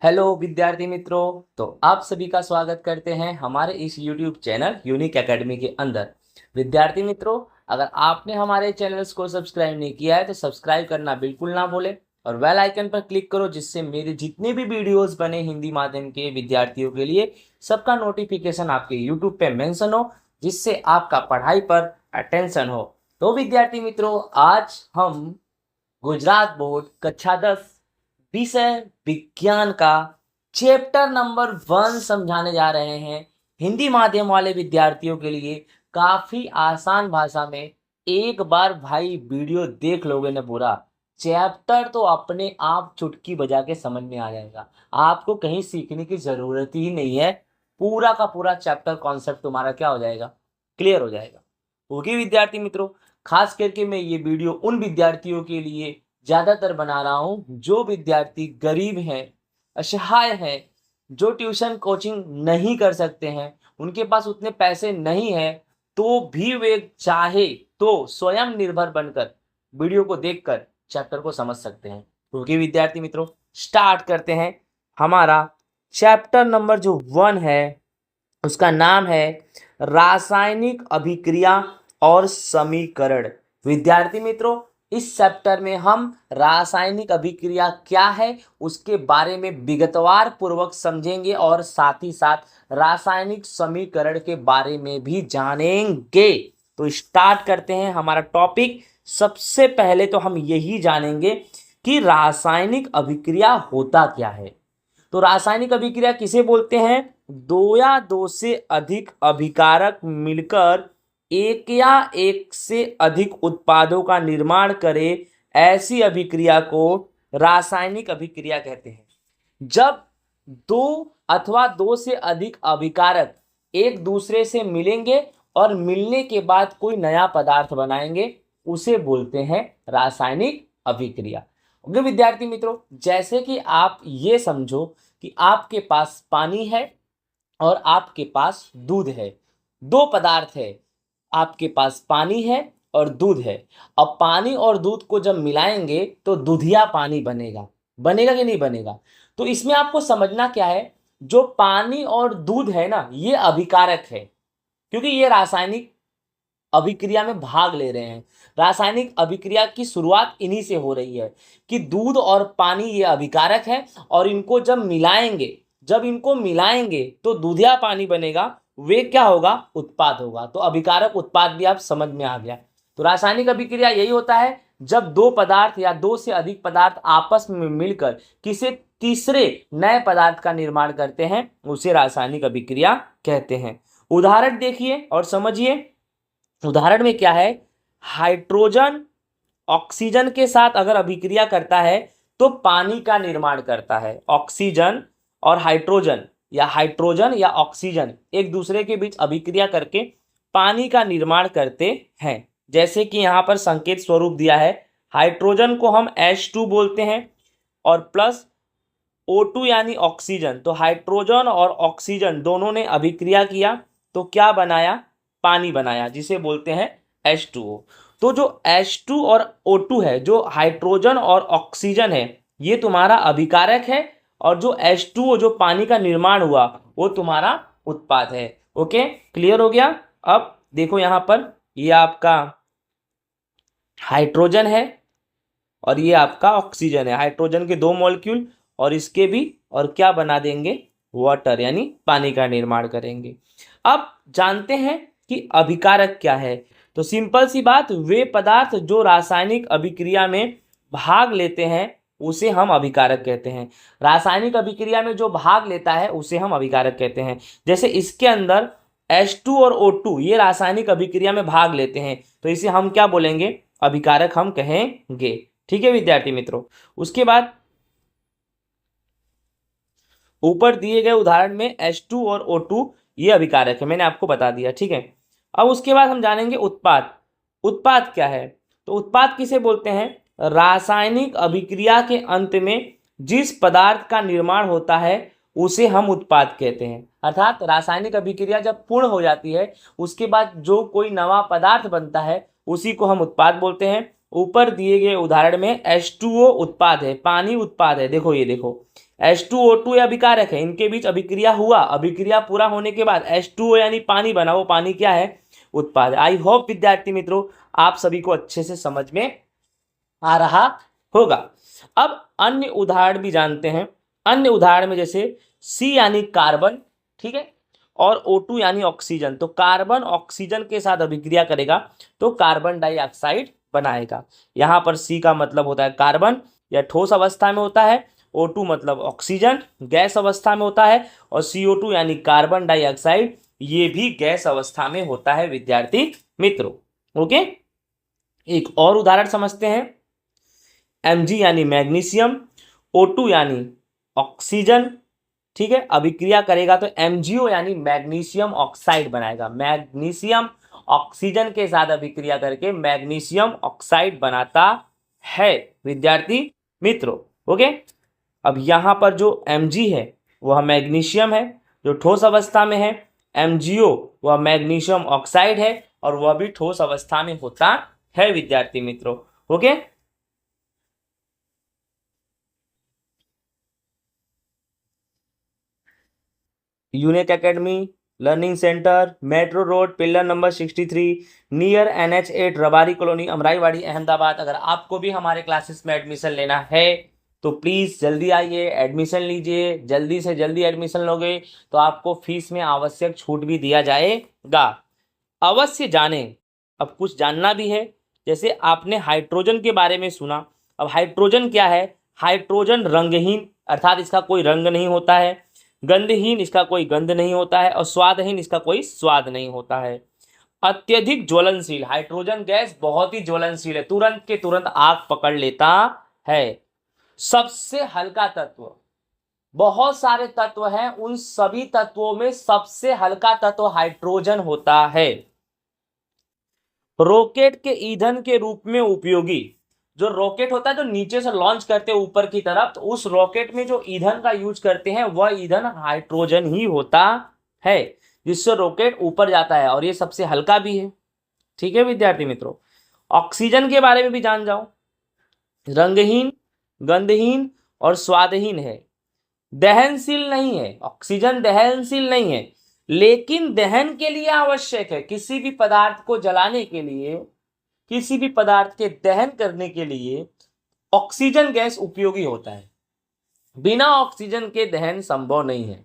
Hello विद्यार्थी मित्रों। तो आप सभी का स्वागत करते हैं हमारे इस YouTube चैनल यूनिक एकेडमी के अंदर। विद्यार्थी मित्रों, अगर आपने हमारे चैनल्स को सब्सक्राइब नहीं किया है तो सब्सक्राइब करना बिल्कुल ना भूलें और बेल आइकन पर क्लिक करो, जिससे मेरे जितने भी वीडियोस बने हिंदी माध्यम के विद्यार्थियों के लिए सबका नोटिफिकेशन आपके YouTube पे मेंशन हो, जिससे आपका पढ़ाई पर अटेंशन हो। तो विद्यार्थी मित्रों, आज हम गुजरात बोर्ड कक्षा 10 विषय विज्ञान का चैप्टर नंबर 1 समझाने जा रहे हैं। हिंदी माध्यम वाले विद्यार्थियों के लिए काफी आसान भाषा में। एक बार भाई वीडियो देख लोगे ना पूरा चैप्टर, तो अपने आप चुटकी बजा के समझ में आ जाएगा। आपको कहीं सीखने की जरूरत ही नहीं है। पूरा का पूरा चैप्टर कॉन्सेप्ट तुम्हारा क्या हो जाएगा, क्लियर हो जाएगा। ओके विद्यार्थी मित्रों, खास करके मैं ये वीडियो उन विद्यार्थियों के लिए ज्यादातर बना रहा हूं जो विद्यार्थी गरीब हैं, असहाय हैं, जो ट्यूशन कोचिंग नहीं कर सकते हैं, उनके पास उतने पैसे नहीं है, तो भी वे चाहे तो स्वयं निर्भर बनकर वीडियो को देखकर चैप्टर को समझ सकते हैं। क्योंकि विद्यार्थी मित्रों, स्टार्ट करते हैं। हमारा चैप्टर नंबर जो 1 है उसका नाम है रासायनिक अभिक्रिया और समीकरण। विद्यार्थी मित्रों, इस चैप्टर में हम रासायनिक अभिक्रिया क्या है उसके बारे में विगतवार पूर्वक समझेंगे और साथ ही साथ रासायनिक समीकरण के बारे में भी जानेंगे। तो स्टार्ट करते हैं हमारा टॉपिक। सबसे पहले तो हम यही जानेंगे कि रासायनिक अभिक्रिया होता क्या है। तो रासायनिक अभिक्रिया किसे बोलते हैं? दो या दो से अधिक अभिकारक मिलकर एक या एक से अधिक उत्पादों का निर्माण करे, ऐसी अभिक्रिया को रासायनिक अभिक्रिया कहते हैं। जब दो अथवा दो से अधिक अभिकारक एक दूसरे से मिलेंगे और मिलने के बाद कोई नया पदार्थ बनाएंगे, उसे बोलते हैं रासायनिक अभिक्रिया। ओके विद्यार्थी मित्रों, जैसे कि आप ये समझो कि आपके पास पानी है और आपके पास दूध है। दो पदार्थ है, आपके पास पानी है और दूध है। अब पानी और दूध को जब मिलाएंगे तो दूधिया पानी बनेगा। बनेगा कि नहीं बनेगा? तो इसमें आपको समझना क्या है, जो पानी और दूध है ना, ये अभिकारक है, क्योंकि ये रासायनिक अभिक्रिया में भाग ले रहे हैं। रासायनिक अभिक्रिया की शुरुआत इन्हीं से हो रही है कि दूध और पानी ये अभिकारक है और इनको जब इनको मिलाएंगे तो दूधिया पानी बनेगा। वे क्या होगा? उत्पाद होगा। तो अभिकारक उत्पाद भी आप समझ में आ गया। तो रासायनिक अभिक्रिया यही होता है जब दो पदार्थ या दो से अधिक पदार्थ आपस में मिलकर किसी तीसरे नए पदार्थ का निर्माण करते हैं, उसे रासायनिक अभिक्रिया कहते हैं। उदाहरण देखिए और समझिए। उदाहरण में क्या है, हाइड्रोजन ऑक्सीजन के साथ अगर अभिक्रिया करता है तो पानी का निर्माण करता है। ऑक्सीजन और हाइड्रोजन या ऑक्सीजन एक दूसरे के बीच अभिक्रिया करके पानी का निर्माण करते हैं। जैसे कि यहाँ पर संकेत स्वरूप दिया है, हाइड्रोजन को हम H2 बोलते हैं और प्लस O2 यानी ऑक्सीजन। तो हाइड्रोजन और ऑक्सीजन दोनों ने अभिक्रिया किया तो क्या बनाया? पानी बनाया, जिसे बोलते हैं H2O। तो जो H2 और O2 है, जो हाइड्रोजन और ऑक्सीजन है, ये तुम्हारा अभिकारक है और जो H2O जो पानी का निर्माण हुआ वो तुम्हारा उत्पाद है। ओके, क्लियर हो गया? अब देखो यहाँ पर ये आपका हाइड्रोजन है और ये आपका ऑक्सीजन है। हाइड्रोजन के दो मॉलिक्यूल और इसके भी, और क्या बना देंगे? वाटर, यानी पानी का निर्माण करेंगे। अब जानते हैं कि अभिकारक क्या है। तो सिंपल सी बात, वे पदार्थ जो रासायनिक अभिक्रिया में भाग लेते हैं उसे हम अभिकारक कहते हैं। रासायनिक अभिक्रिया में जो भाग लेता है उसे हम अभिकारक कहते हैं। जैसे इसके अंदर H2 और O2 ये रासायनिक अभिक्रिया में भाग लेते हैं, तो इसे हम क्या बोलेंगे? अभिकारक हम कहेंगे। ठीक है विद्यार्थी मित्रों। उसके बाद ऊपर दिए गए उदाहरण में H2 और O2 ये अभिकारक है, मैंने आपको बता दिया। ठीक है, अब उसके बाद हम जानेंगे उत्पाद। उत्पाद क्या है? तो उत्पाद किसे बोलते हैं? रासायनिक अभिक्रिया के अंत में जिस पदार्थ का निर्माण होता है उसे हम उत्पाद कहते हैं। अर्थात रासायनिक अभिक्रिया जब पूर्ण हो जाती है उसके बाद जो कोई नवा पदार्थ बनता है उसी को हम उत्पाद बोलते हैं। ऊपर दिए गए उदाहरण में H2O उत्पाद है, पानी उत्पाद है। देखो ये देखो, H2O2 या अभिकारक है, इनके बीच अभिक्रिया हुआ, अभिक्रिया पूरा होने के बाद H2O यानी पानी बना, वो पानी क्या है, उत्पाद। आई होप विद्यार्थी मित्रों आप सभी को अच्छे से समझ में आ रहा होगा। अब अन्य उदाहरण भी जानते हैं। अन्य उदाहरण में जैसे C यानी कार्बन, ठीक है, और O2 यानी ऑक्सीजन। तो कार्बन ऑक्सीजन के साथ अभिक्रिया करेगा तो कार्बन डाइऑक्साइड बनाएगा। यहाँ पर C का मतलब होता है कार्बन या ठोस अवस्था में होता है, O2 मतलब ऑक्सीजन गैस अवस्था में होता है, और CO2 यानी कार्बन डाइऑक्साइड ये भी गैस अवस्था में होता है विद्यार्थी मित्रों। ओके, एक और उदाहरण समझते हैं। Mg यानी मैग्नीशियम, O2 यानी ऑक्सीजन, ठीक है, अभिक्रिया करेगा तो MgO यानी मैग्नीशियम ऑक्साइड बनाएगा। मैग्नीशियम ऑक्सीजन के साथ अभिक्रिया करके मैग्नीशियम ऑक्साइड बनाता है विद्यार्थी मित्रों। ओके, अब यहां पर जो Mg है वह मैग्नीशियम है जो ठोस अवस्था में है, MgO वह मैग्नीशियम ऑक्साइड है और वह भी ठोस अवस्था में होता है विद्यार्थी मित्रों। Okay, unique academy learning centre, metro road, pillar number 63, near NH8, Rabari colony, Amraiwadi, Ahmedabad. अगर आपको भी हमारे क्लासेस में एडमिशन लेना है तो प्लीज़ जल्दी आइए, एडमिशन लीजिए। जल्दी से जल्दी एडमिशन लोगे तो आपको फीस में आवश्यक छूट भी दिया जाएगा। अवश्य जानें। अब कुछ जानना भी है, जैसे आपने हाइड्रोजन के बारे में सुना। अब हाइड्रोजन क्या है? हाइड्रोजन रंगहीन, अर्थात इसका कोई रंग नहीं होता है, गंधहीन, इसका कोई गंध नहीं होता है, और स्वादहीन, इसका कोई स्वाद नहीं होता है। अत्यधिक ज्वलनशील, हाइड्रोजन गैस बहुत ही ज्वलनशील है, तुरंत के तुरंत आग पकड़ लेता है। सबसे हल्का तत्व, बहुत सारे तत्व हैं, उन सभी तत्वों में सबसे हल्का तत्व हाइड्रोजन होता है। रॉकेट के ईंधन के रूप में उपयोगी, जो रॉकेट होता है जो नीचे से लॉन्च करते हैं ऊपर की तरफ, तो उस रॉकेट में जो ईंधन का यूज करते हैं वह ईंधन हाइड्रोजन ही होता है, जिससे रॉकेट ऊपर जाता है, और ये सबसे हल्का भी है। ठीक है विद्यार्थी मित्रों, ऑक्सीजन के बारे में भी जान जाओ। रंगहीन, गंधहीन और स्वादहीन है, दहनशील नहीं है। ऑक्सीजन दहनशील नहीं है, लेकिन दहन के लिए आवश्यक है। किसी भी पदार्थ को जलाने के लिए, किसी भी पदार्थ के दहन करने के लिए ऑक्सीजन गैस उपयोगी होता है। बिना ऑक्सीजन के दहन संभव नहीं है।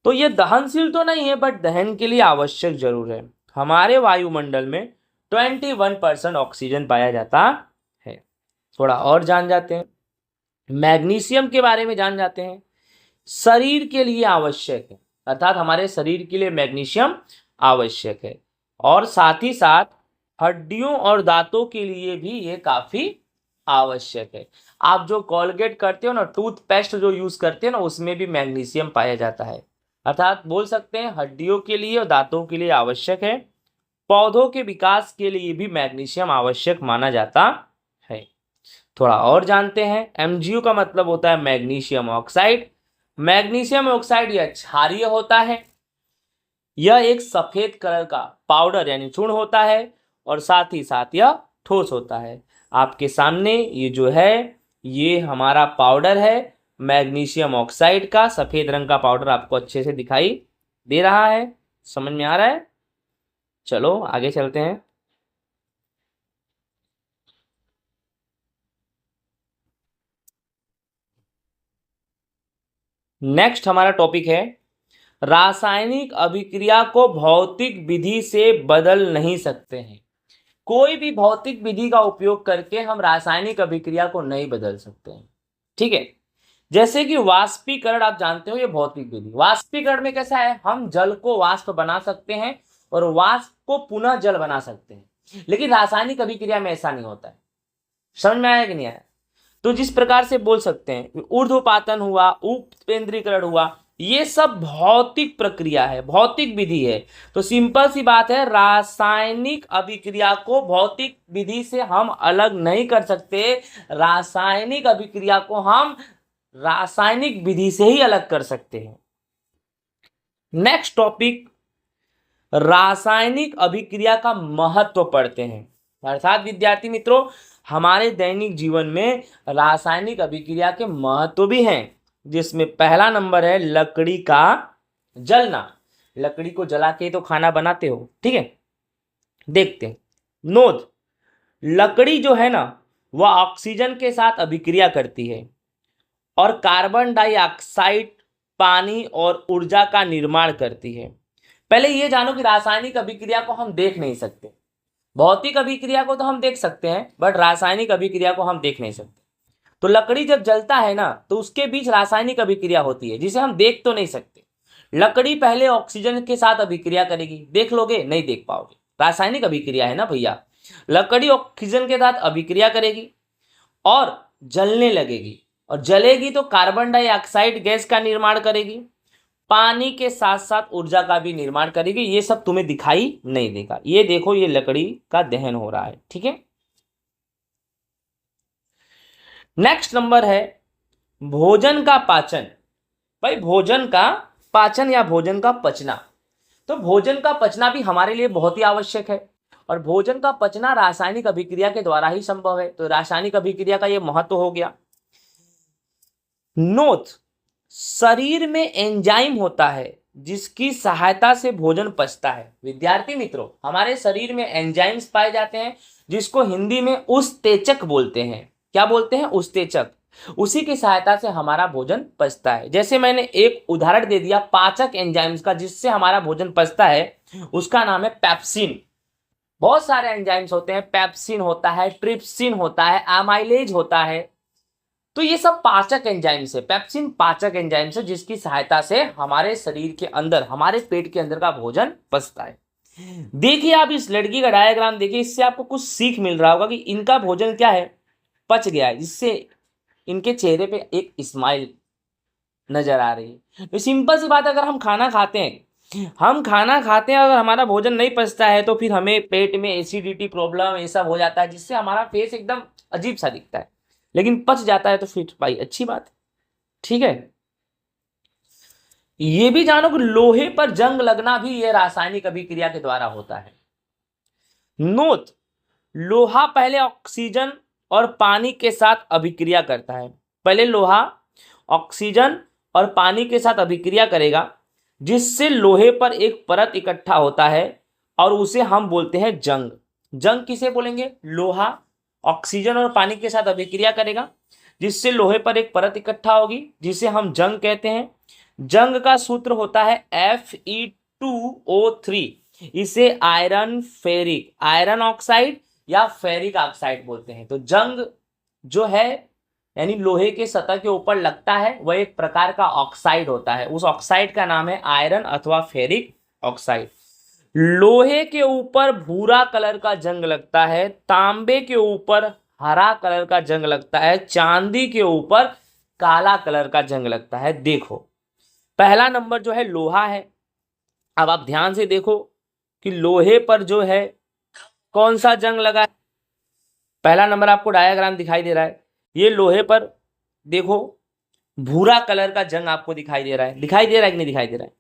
तो ये दहनशील तो नहीं है, बट दहन के लिए आवश्यक जरूर है। हमारे वायुमंडल में 21% ऑक्सीजन पाया जाता है। थोड़ा और जान जाते हैं, मैग्नीशियम के बारे में जान जाते हैं। शरीर के लिए आवश्यक है, अर्थात हमारे शरीर के लिए मैग्नीशियम आवश्यक है, और साथ ही साथ हड्डियों और दांतों के लिए भी ये काफी आवश्यक है। आप जो कोलगेट करते हो ना, टूथपेस्ट जो यूज करते हैं ना, उसमें भी मैग्नीशियम पाया जाता है। अर्थात बोल सकते हैं हड्डियों के लिए और दांतों के लिए आवश्यक है। पौधों के विकास के लिए भी मैग्नीशियम आवश्यक माना जाता है। थोड़ा और जानते हैं, MgO का मतलब होता है मैग्नीशियम ऑक्साइड। मैग्नीशियम ऑक्साइड यह क्षारीय होता है, यह एक सफेद कलर का पाउडर यानी चूर्ण होता है, और साथ ही साथ यह ठोस होता है। आपके सामने ये जो है ये हमारा पाउडर है मैग्नीशियम ऑक्साइड का, सफेद रंग का पाउडर आपको अच्छे से दिखाई दे रहा है, समझ में आ रहा है? चलो आगे चलते हैं। नेक्स्ट हमारा टॉपिक है, रासायनिक अभिक्रिया को भौतिक विधि से बदल नहीं सकते हैं। कोई भी भौतिक विधि का उपयोग करके हम रासायनिक अभिक्रिया को नहीं बदल सकते हैं। ठीक है, जैसे कि वाष्पीकरण, आप जानते हो ये भौतिक विधि। वाष्पीकरण में कैसा है, हम जल को वाष्प बना सकते हैं और वाष्प को पुनः जल बना सकते हैं, लेकिन रासायनिक अभिक्रिया में ऐसा नहीं होता है। समझ में आया कि नहीं आया? तो जिस प्रकार से बोल सकते हैं ऊर्ध्वपातन हुआ, उपकेंद्रीकरण हुआ, ये सब भौतिक प्रक्रिया है, भौतिक विधि है। तो सिंपल सी बात है, रासायनिक अभिक्रिया को भौतिक विधि से हम अलग नहीं कर सकते। रासायनिक अभिक्रिया को हम रासायनिक विधि से ही अलग कर सकते हैं। नेक्स्ट टॉपिक, रासायनिक अभिक्रिया का महत्व पढ़ते हैं। अर्थात विद्यार्थी मित्रों, हमारे दैनिक जीवन में रासायनिक अभिक्रिया के महत्व भी हैं। जिसमें पहला नंबर है लकड़ी का जलना। लकड़ी को जला के तो खाना बनाते हो, ठीक है। देखते हैं। नोद, लकड़ी जो है ना वह ऑक्सीजन के साथ अभिक्रिया करती है और कार्बन डाइऑक्साइड, पानी और ऊर्जा का निर्माण करती है। पहले ये जानो कि रासायनिक अभिक्रिया को हम देख नहीं सकते। भौतिक अभिक्रिया को तो हम देख सकते हैं, बट रासायनिक अभिक्रिया को हम देख नहीं सकते। तो लकड़ी जब जलता है ना तो उसके बीच रासायनिक अभिक्रिया होती है जिसे हम देख तो नहीं सकते। लकड़ी पहले ऑक्सीजन के साथ अभिक्रिया करेगी, देख लोगे नहीं देख पाओगे, रासायनिक अभिक्रिया है ना भैया। लकड़ी ऑक्सीजन के साथ अभिक्रिया करेगी और जलने लगेगी, और जलेगी तो कार्बन डाइऑक्साइड गैस का निर्माण करेगी, पानी के साथ साथ ऊर्जा का भी निर्माण करेगी। ये सब तुम्हें दिखाई नहीं देगा। ये देखो, ये लकड़ी का दहन हो रहा है, ठीक है। नेक्स्ट नंबर है भोजन का पाचन। भाई भोजन का पाचन या भोजन का पचना, तो भोजन का पचना भी हमारे लिए बहुत ही आवश्यक है, और भोजन का पचना रासायनिक अभिक्रिया के द्वारा ही संभव है। तो रासायनिक अभिक्रिया का ये महत्व हो गया। नोट, शरीर में एंजाइम होता है जिसकी सहायता से भोजन पचता है। विद्यार्थी मित्रों, हमारे शरीर में एंजाइम्स पाए जाते हैं जिसको हिंदी में उस्तेचक बोलते हैं। क्या बोलते हैं? उस्तेचक। उसी की सहायता से हमारा भोजन पचता है। जैसे मैंने एक उदाहरण दे दिया पाचक एंजाइम्स का जिससे हमारा भोजन पचता है, उसका नाम है पेप्सिन। बहुत सारे एंजाइम्स होते हैं, पेप्सिन होता है, ट्रिप्सिन होता है, एमाइलेज होता है। तो ये सब पाचक एंजाइम्स है। पेप्सिन पाचक एंजाइम्स है जिसकी सहायता से हमारे शरीर के अंदर, हमारे पेट के अंदर का भोजन पचता है। देखिए आप इस लड़की का डायग्राम देखिए, इससे आपको कुछ सीख मिल रहा होगा कि इनका भोजन क्या है, पच गया है, जिससे इनके चेहरे पे एक स्माइल नजर आ रही है। तो सिंपल सी बात, अगर हम खाना खाते हैं अगर हमारा भोजन नहीं पचता है तो फिर हमें पेट में एसिडिटी प्रॉब्लम ये सब हो जाता है, जिससे हमारा फेस एकदम अजीब सा दिखता है। लेकिन पच जाता है तो फिर भाई अच्छी बात है, ठीक है। ये भी जानो कि लोहे पर जंग लगना भी ये रासायनिक अभिक्रिया के द्वारा होता है। नोट, लोहा पहले ऑक्सीजन और पानी के साथ अभिक्रिया करता है। पहले लोहा ऑक्सीजन और पानी के साथ अभिक्रिया करेगा, जिससे लोहे पर एक परत इकट्ठा होता है और उसे हम बोलते हैं जंग। जंग किसे बोलेंगे? लोहा ऑक्सीजन और पानी के साथ अभिक्रिया करेगा जिससे लोहे पर एक परत इकट्ठा होगी, जिसे हम जंग कहते हैं। जंग का सूत्र होता है Fe2O3। इसे आयरन ऑक्साइड या फेरिक ऑक्साइड बोलते हैं। तो जंग जो है यानी लोहे के सतह के ऊपर लगता है, वह एक प्रकार का ऑक्साइड होता है। उस ऑक्साइड का नाम है आयरन अथवा फेरिक ऑक्साइड। लोहे के ऊपर भूरा कलर का जंग लगता है, तांबे के ऊपर हरा कलर का जंग लगता है, चांदी के ऊपर काला कलर का जंग लगता है। देखो पहला नंबर जो है लोहा है। अब आप ध्यान से देखो कि लोहे पर जो है कौन सा जंग लगा है। पहला नंबर आपको डायग्राम दिखाई दे रहा है, ये लोहे पर देखो भूरा कलर का जंग आपको दिखाई दे रहा है। दिखाई दे रहा है कि नहीं दिखाई दे रहा है?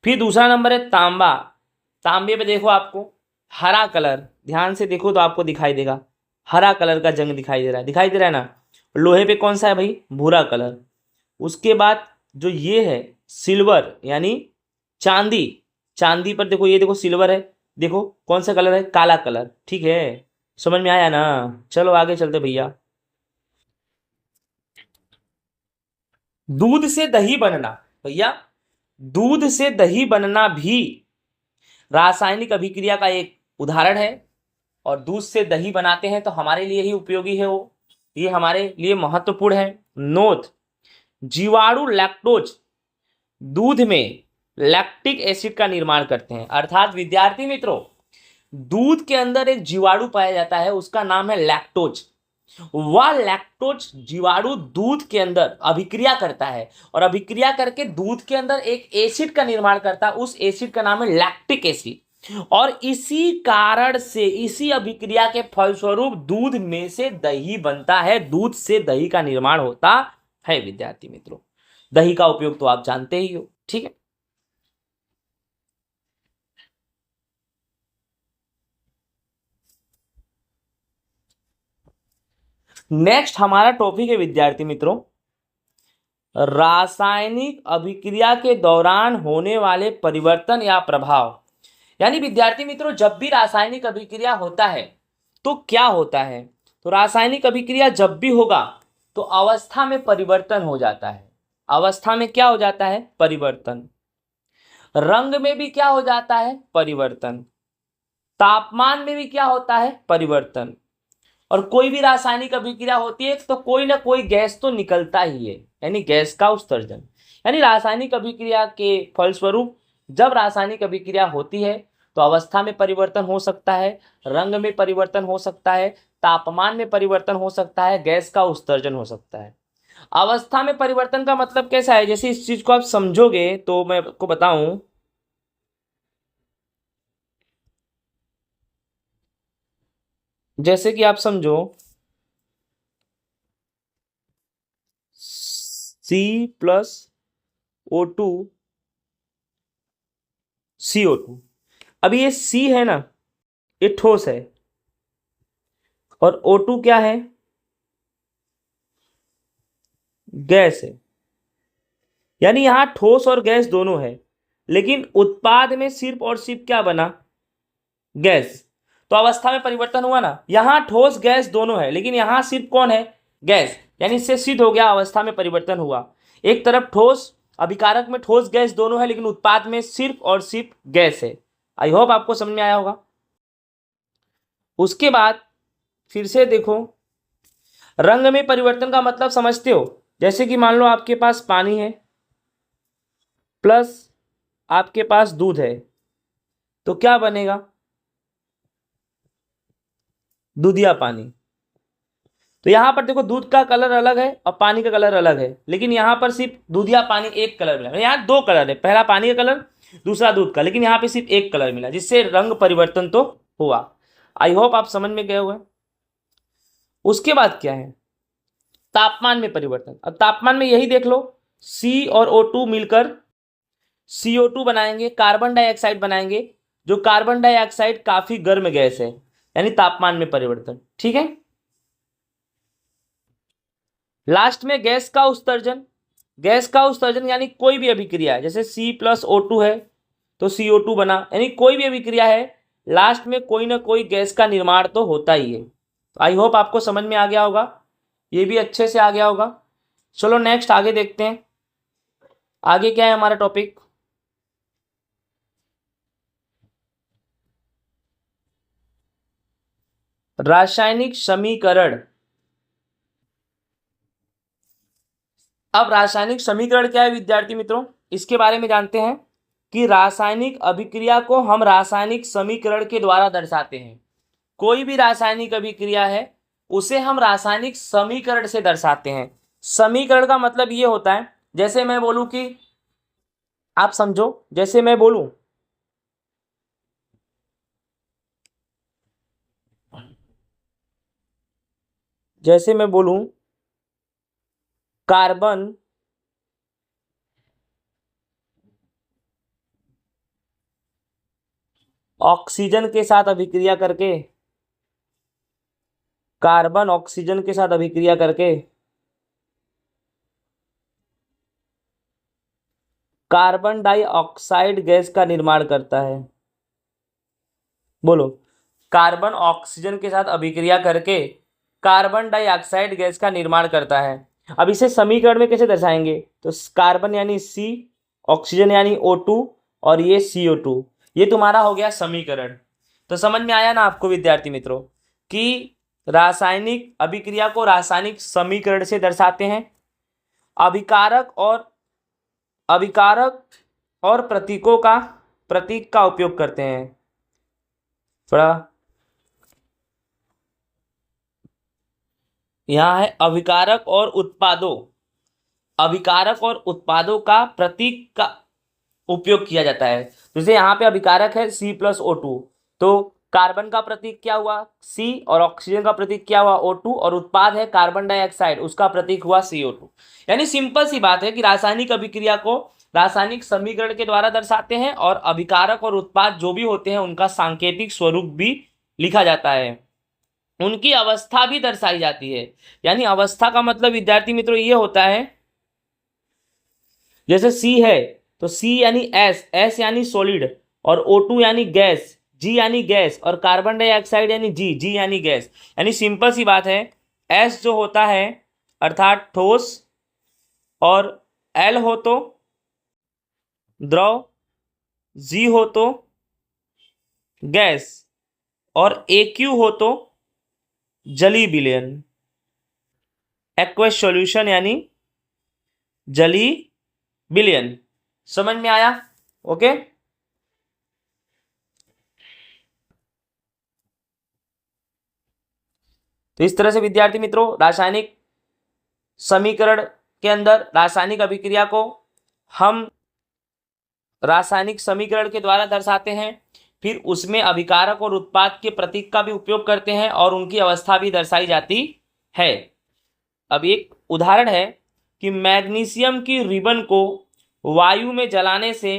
फिर दूसरा नंबर है तांबा। तांबे पे देखो आपको हरा कलर, ध्यान से देखो तो आपको दिखाई देगा हरा कलर का जंग दिखाई दे रहा है। दिखाई दे रहा है ना? लोहे पे कौन सा है भाई? भूरा कलर। उसके बाद जो ये है सिल्वर यानी चांदी, चांदी पर देखो, ये देखो सिल्वर है, देखो कौन सा कलर है? काला कलर। ठीक है, समझ में आया ना? चलो आगे चलते भैया। दूध से दही बनना, भैया दूध से दही बनना भी रासायनिक अभिक्रिया का एक उदाहरण है। और दूध से दही बनाते हैं तो हमारे लिए ही उपयोगी है वो, ये हमारे लिए महत्वपूर्ण है। नोट, जीवाणु लैक्टोज दूध में लैक्टिक एसिड का निर्माण करते हैं। अर्थात विद्यार्थी मित्रों, दूध के अंदर एक जीवाणु पाया जाता है, उसका नाम है लैक्टोज। वह लैक्टोज जीवाणु दूध के अंदर अभिक्रिया करता है और अभिक्रिया करके दूध के अंदर एक एसिड का निर्माण करता है। उस एसिड का नाम है लैक्टिक एसिड। और इसी कारण से, इसी अभिक्रिया के फलस्वरूप दूध में से दही बनता है, दूध से दही का निर्माण होता है। विद्यार्थी मित्रों, दही का उपयोग तो आप जानते ही हो, ठीक है। नेक्स्ट हमारा टॉपिक है विद्यार्थी मित्रों रासायनिक अभिक्रिया के दौरान होने वाले परिवर्तन या प्रभाव। यानी विद्यार्थी मित्रों, जब भी रासायनिक अभिक्रिया होता है तो क्या होता है, तो रासायनिक अभिक्रिया जब भी होगा तो अवस्था में परिवर्तन हो जाता है। अवस्था में क्या हो जाता है, परिवर्तन। रंग में भी क्या हो जाता है, परिवर्तन। तापमान में भी क्या होता है, परिवर्तन। और कोई भी रासायनिक अभिक्रिया होती है तो कोई ना कोई गैस तो निकलता ही है, यानी गैस का उत्सर्जन। यानी रासायनिक अभिक्रिया के फलस्वरूप जब रासायनिक अभिक्रिया होती है तो अवस्था में परिवर्तन हो सकता है, रंग में परिवर्तन हो सकता है, तापमान में परिवर्तन हो सकता है, गैस का उत्सर्जन हो सकता है। अवस्था में परिवर्तन का मतलब कैसा है, जैसे इस चीज को आप समझोगे तो मैं आपको बताऊं। जैसे कि आप समझो C+O2 CO2। अभी ये C है ना, ये ठोस है, और O2 क्या है, गैस है। यानी यहां ठोस और गैस दोनों है, लेकिन उत्पाद में सिर्फ और सिर्फ क्या बना, गैस। तो अवस्था में परिवर्तन हुआ ना, यहां ठोस गैस दोनों है लेकिन यहां सिर्फ कौन है, गैस। यानी इससे सिद्ध हो गया अवस्था में परिवर्तन हुआ। एक तरफ ठोस, अभिकारक में ठोस गैस दोनों है लेकिन उत्पाद में सिर्फ और सिर्फ गैस है। आई होप आपको समझ में आया होगा। उसके बाद फिर से देखो, रंग में परिवर्तन का मतलब समझते हो। जैसे कि मान लो आपके पास पानी है प्लस आपके पास दूध है, तो क्या बनेगा, दूधिया पानी। तो यहां पर देखो दूध का कलर अलग है और पानी का कलर अलग है, लेकिन यहां पर सिर्फ दूधिया पानी एक कलर मिला। यहां दो कलर है, पहला पानी का कलर, दूसरा दूध का, लेकिन यहां पे सिर्फ एक कलर मिला, जिससे रंग परिवर्तन तो हुआ। आई होप आप समझ में गए हुए। उसके बाद क्या है, तापमान में परिवर्तन। अब तापमान में यही देख लो, C और O2 मिलकर CO2 बनाएंगे, कार्बन डाइऑक्साइड बनाएंगे, जो कार्बन डाइऑक्साइड काफी गर्म गैस है, यानी तापमान में परिवर्तन। ठीक है। लास्ट में गैस का उत्सर्जन। गैस का उत्सर्जन यानी कोई भी अभिक्रिया है, जैसे C+O2 है तो CO2 बना, यानी कोई भी अभिक्रिया है लास्ट में कोई ना कोई गैस का निर्माण तो होता ही है। आई होप आपको समझ में आ गया होगा, ये भी अच्छे से आ गया होगा। चलो नेक्स्ट आगे देखते हैं, आगे क्या है हमारा टॉपिक। रासायनिक समीकरण। अब रासायनिक समीकरण क्या है विद्यार्थी मित्रों, इसके बारे में जानते हैं कि रासायनिक अभिक्रिया को हम रासायनिक समीकरण के द्वारा दर्शाते हैं। कोई भी रासायनिक अभिक्रिया है उसे हम रासायनिक समीकरण से दर्शाते हैं। समीकरण का मतलब ये होता है, जैसे मैं बोलूं कि आप समझो, जैसे मैं बोलूं कार्बन ऑक्सीजन के साथ अभिक्रिया करके, कार्बन ऑक्सीजन के साथ अभिक्रिया करके कार्बन डाइऑक्साइड गैस का निर्माण करता है। बोलो, कार्बन ऑक्सीजन के साथ अभिक्रिया करके कार्बन डाइऑक्साइड गैस का निर्माण करता है। अब इसे समीकरण में कैसे दर्शाएंगे, तो कार्बन यानी C, ऑक्सीजन यानी O2 और ये CO2, ये तुम्हारा हो गया समीकरण। तो समझ में आया ना आपको विद्यार्थी मित्रों कि रासायनिक अभिक्रिया को रासायनिक समीकरण से दर्शाते हैं। अभिकारक और प्रतीक का उपयोग करते हैं। थोड़ा यहाँ है अभिकारक और उत्पादों का प्रतीक का उपयोग किया जाता है। जैसे यहाँ पे अभिकारक है C+O2, तो कार्बन का प्रतीक क्या हुआ C और ऑक्सीजन का प्रतीक क्या हुआ O2, और उत्पाद है कार्बन डाइऑक्साइड, उसका प्रतीक हुआ CO2। यानी सिंपल सी बात है कि रासायनिक अभिक्रिया को रासायनिक समीकरण के द्वारा दर्शाते हैं, और अभिकारक और उत्पाद जो भी होते हैं उनका सांकेतिक स्वरूप भी लिखा जाता है, उनकी अवस्था भी दर्शाई जाती है। यानी अवस्था का मतलब विद्यार्थी मित्रों ये होता है जैसे सी है तो सी यानी एस, एस यानी सॉलिड, और O2 यानी गैस, जी यानी गैस, और कार्बन डाइऑक्साइड यानी जी, जी यानी गैस। यानी सिंपल सी बात है, एस जो होता है अर्थात ठोस, और एल हो तो द्रव, जी हो तो गैस, और AQ हो तो जलीय विलयन, एक्वस सॉल्यूशन यानी जलीय विलयन। समझ में आया? ओके। तो इस तरह से विद्यार्थी मित्रों रासायनिक समीकरण के अंदर रासायनिक अभिक्रिया को हम रासायनिक समीकरण के द्वारा दर्शाते हैं, फिर उसमें अभिकारक और उत्पाद के प्रतीक का भी उपयोग करते हैं और उनकी अवस्था भी दर्शाई जाती है। अब एक उदाहरण है कि मैग्नीशियम की रिबन को वायु में जलाने से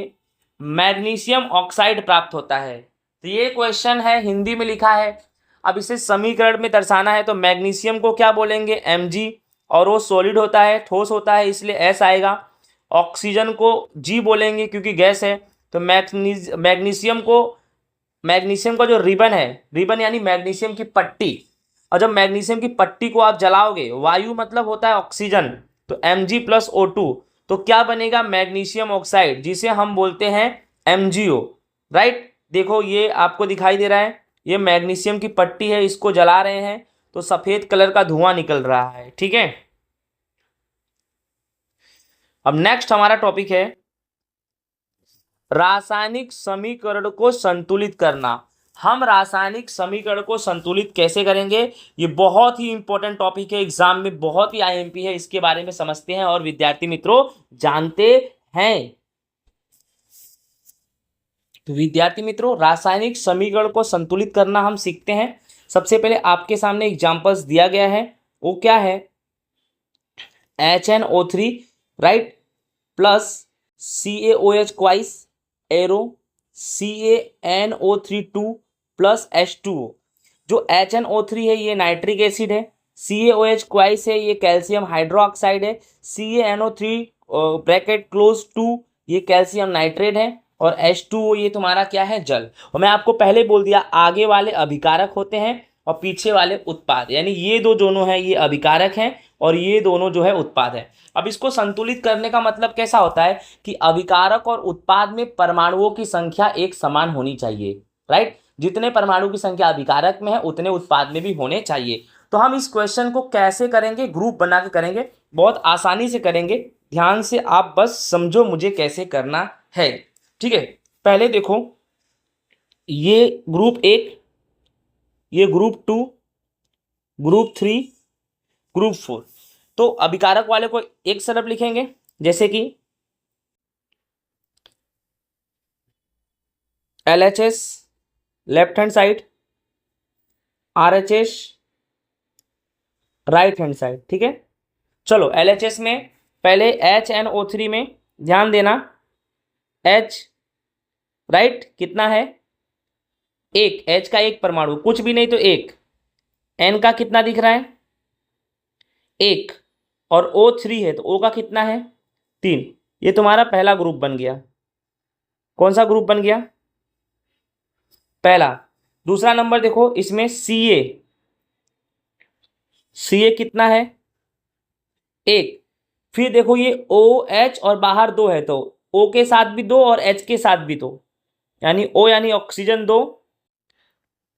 मैग्नीशियम ऑक्साइड प्राप्त होता है। तो ये क्वेश्चन है, हिंदी में लिखा है। अब इसे समीकरण में दर्शाना है तो मैग्नीशियम को क्या बोलेंगे, Mg, और वो सॉलिड होता है, ठोस होता है, इसलिए S आएगा। ऑक्सीजन को G बोलेंगे क्योंकि गैस है। तो मैग्नीशियम का जो रिबन है, रिबन यानी मैग्नीशियम की पट्टी, और जब मैग्नीशियम की पट्टी को आप जलाओगे, वायु मतलब होता है ऑक्सीजन, तो Mg प्लस O2, तो क्या बनेगा, मैग्नीशियम ऑक्साइड, जिसे हम बोलते हैं MgO। राइट, देखो ये आपको दिखाई दे रहा है, ये मैग्नीशियम की पट्टी है, इसको जला रहे हैं तो सफेद कलर का धुआं निकल रहा है। ठीक है। अब नेक्स्ट हमारा टॉपिक है रासायनिक समीकरण को संतुलित करना। हम रासायनिक समीकरण को संतुलित कैसे करेंगे, ये बहुत ही इंपॉर्टेंट टॉपिक है, एग्जाम में बहुत ही IMP है, इसके बारे में समझते हैं और विद्यार्थी मित्रों जानते हैं। तो विद्यार्थी मित्रों रासायनिक समीकरण को संतुलित करना हम सीखते हैं। सबसे पहले आपके सामने एग्जांपल्स दिया गया है, वो क्या है, HNO3 right plus CaOH twice arrow CaNO3 plus H2O। जो HNO3 है ये नाइट्रिक एसिड है, CaOH क्वाइस है ये कैल्शियम हाइड्रोक्साइड है, CaNO3 ब्रैकेट क्लोज 2 ये कैल्शियम नाइट्रेट है, और H2O ये तुम्हारा क्या है, जल। और मैं आपको पहले बोल दिया आगे वाले अभिकारक होते हैं और पीछे वाले उत्पाद, यानी ये दो दोनों हैं ये अभिकारक हैं और ये दोनों जो है उत्पाद है। अब इसको संतुलित करने का मतलब कैसा होता है कि अभिकारक और उत्पाद में परमाणुओं की संख्या एक समान होनी चाहिए। राइट, जितने परमाणु की संख्या अभिकारक में है उतने उत्पाद में भी होने चाहिए। तो हम इस क्वेश्चन को कैसे करेंगे, ग्रुप बना के करेंगे, बहुत आसानी से करेंगे। ध्यान से आप बस समझो मुझे कैसे करना है। ठीक है, पहले देखो ये ग्रुप 1, ये ग्रुप 2, ग्रुप 3, ग्रुप 4। तो अभिकारक वाले को एक तरफ लिखेंगे, जैसे कि LHS left hand side, RHS right hand side. ठीक है, चलो LHS में पहले HNO3 में ध्यान देना, H राइट कितना है, एक, H का एक परमाणु, कुछ भी नहीं तो एक, N का कितना दिख रहा है, एक, और O3 है तो O का कितना है, 3। ये तुम्हारा पहला ग्रुप बन गया। कौन सा ग्रुप बन गया, पहला। दूसरा नंबर देखो इसमें Ca कितना है, एक। फिर देखो ये OH और बाहर 2 है तो O के साथ भी 2 और H के साथ भी 2, यानी O यानी ऑक्सीजन 2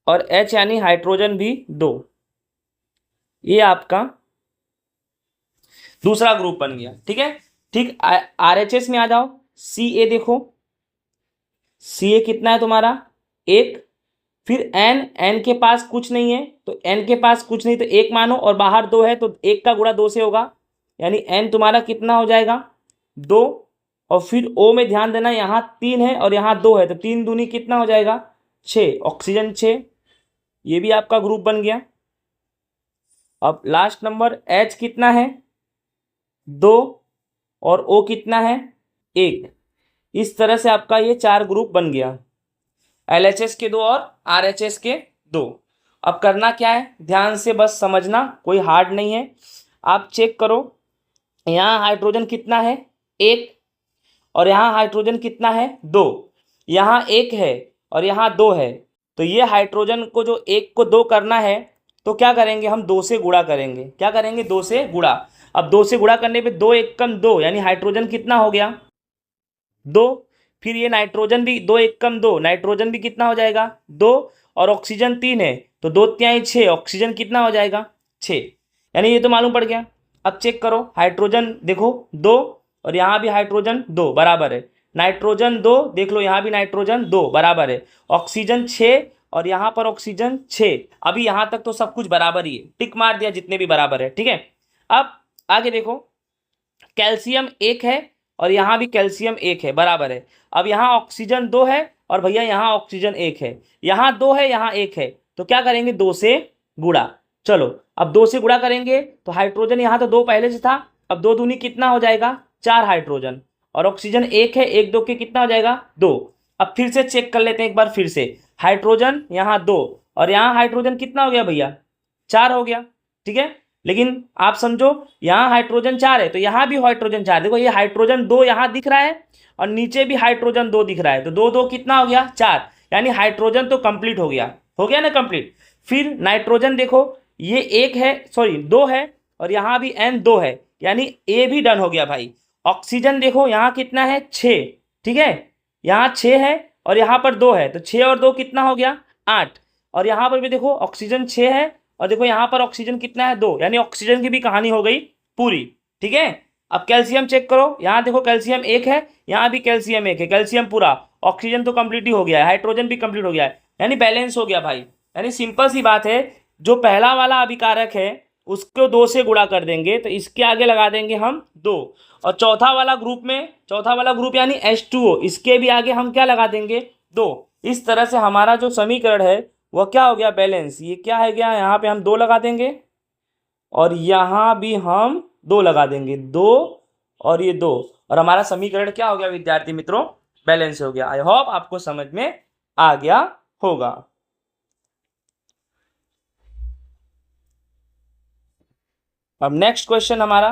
और H यानी हाइड्रोजन भी 2। ये आपका दूसरा ग्रुप बन गया। ठीक है, ठीक। RHS में आ जाओ, Ca देखो, Ca कितना है तुम्हारा, एक। फिर N के पास कुछ नहीं है तो N के पास कुछ नहीं तो एक मानो, और बाहर 2 है तो एक का गुणा 2 से होगा, यानी N तुम्हारा कितना हो जाएगा, 2। और फिर O में ध्यान देना, यहाँ 3 है और यहाँ 2 है तो 3 दूनी कितना हो जाएगा, 6, ऑक्सीजन 6। ये भी आपका ग्रुप बन गया। अब लास्ट नंबर H कितना है, 2, और O कितना है, 1। इस तरह से आपका ये 4 ग्रुप बन गया, LHS के 2 और RHS के 2। अब करना क्या है, ध्यान से बस समझना, कोई हार्ड नहीं है। आप चेक करो यहाँ हाइड्रोजन कितना है, 1, और यहाँ हाइड्रोजन कितना है 2, यहाँ 1 है और यहाँ 2 है। तो ये हाइड्रोजन को जो 1 को 2 करना है तो क्या करेंगे हम 2 से गुणा करेंगे। क्या करेंगे 2 से गुणा। अब 2 से गुणा करने पे 2 1 कम 2 यानी हाइड्रोजन कितना हो गया 2। फिर ये नाइट्रोजन भी 2 1 कम 2 नाइट्रोजन भी कितना हो जाएगा 2 और ऑक्सीजन 3 है तो 2 तिहाई 6 ऑक्सीजन कितना हो जाएगा 6। यानी ये तो मालूम पड़ गया। अब चेक करो हाइड्रोजन देखो 2 और यहाँ भी हाइड्रोजन 2 बराबर है। नाइट्रोजन 2 देख लो यहाँ भी नाइट्रोजन 2 बराबर है। ऑक्सीजन 6 और यहाँ पर ऑक्सीजन 6। अभी यहाँ तक तो सब कुछ बराबर ही है, टिक मार दिया जितने भी बराबर है। ठीक है, अब आगे देखो कैल्शियम 1 है और यहाँ भी कैल्शियम 1 है बराबर है। अब यहाँ ऑक्सीजन 2 है और भैया यहाँ ऑक्सीजन 1 है, यहाँ 2 है यहाँ 1 है तो क्या करेंगे 2 से गुणा। चलो अब 2 से गुणा करेंगे तो हाइड्रोजन यहाँ तो 2 पहले से था, अब 2 दूनी कितना हो जाएगा 4 हाइड्रोजन और ऑक्सीजन 1 है 1 2 के कितना हो जाएगा 2। अब फिर से चेक कर लेते हैं एक बार फिर से, हाइड्रोजन यहाँ 2 और यहाँ हाइड्रोजन कितना हो गया भैया 4 हो गया। ठीक है, लेकिन आप समझो यहाँ हाइड्रोजन 4 है तो यहाँ भी हाइड्रोजन 4। देखो ये हाइड्रोजन 2 यहाँ दिख रहा है और नीचे भी हाइड्रोजन 2 दिख रहा है तो 2 2 कितना हो गया 4, यानी हाइड्रोजन तो कंप्लीट हो गया ना कंप्लीट। फिर नाइट्रोजन देखो ये 1 है सॉरी 2 है और यहाँ भी N 2 है यानी ए भी डन हो गया भाई। ऑक्सीजन देखो यहाँ कितना है 6, ठीक है यहाँ 6 है और यहाँ पर 2 है तो 6 और 2 कितना हो गया 8 और यहाँ पर भी देखो ऑक्सीजन 6 है और देखो यहाँ पर ऑक्सीजन कितना है 2, यानी ऑक्सीजन की भी कहानी हो गई पूरी। ठीक है, अब कैल्शियम चेक करो, यहाँ देखो कैल्शियम 1 है यहाँ भी कैल्शियम 1 है, कैल्शियम पूरा, ऑक्सीजन तो कंप्लीट ही हो गया है, हाइड्रोजन भी कंप्लीट हो गया है, यानी बैलेंस हो गया भाई। यानी सिंपल सी बात है, जो पहला वाला अभिकारक है उसको 2 से गुणा कर देंगे तो इसके आगे लगा देंगे हम 2 और चौथा वाला ग्रुप यानी H2O इसके भी आगे हम क्या लगा देंगे 2। इस तरह से हमारा जो समीकरण है वह क्या हो गया बैलेंस। ये क्या है गया यहाँ पे हम 2 लगा देंगे और यहाँ भी हम 2 लगा देंगे 2 और ये 2 और हमारा समीकरण क्या हो गया विद्यार्थी मित्रों बैलेंस हो गया। आई होप आपको समझ में आ गया होगा। अब नेक्स्ट क्वेश्चन हमारा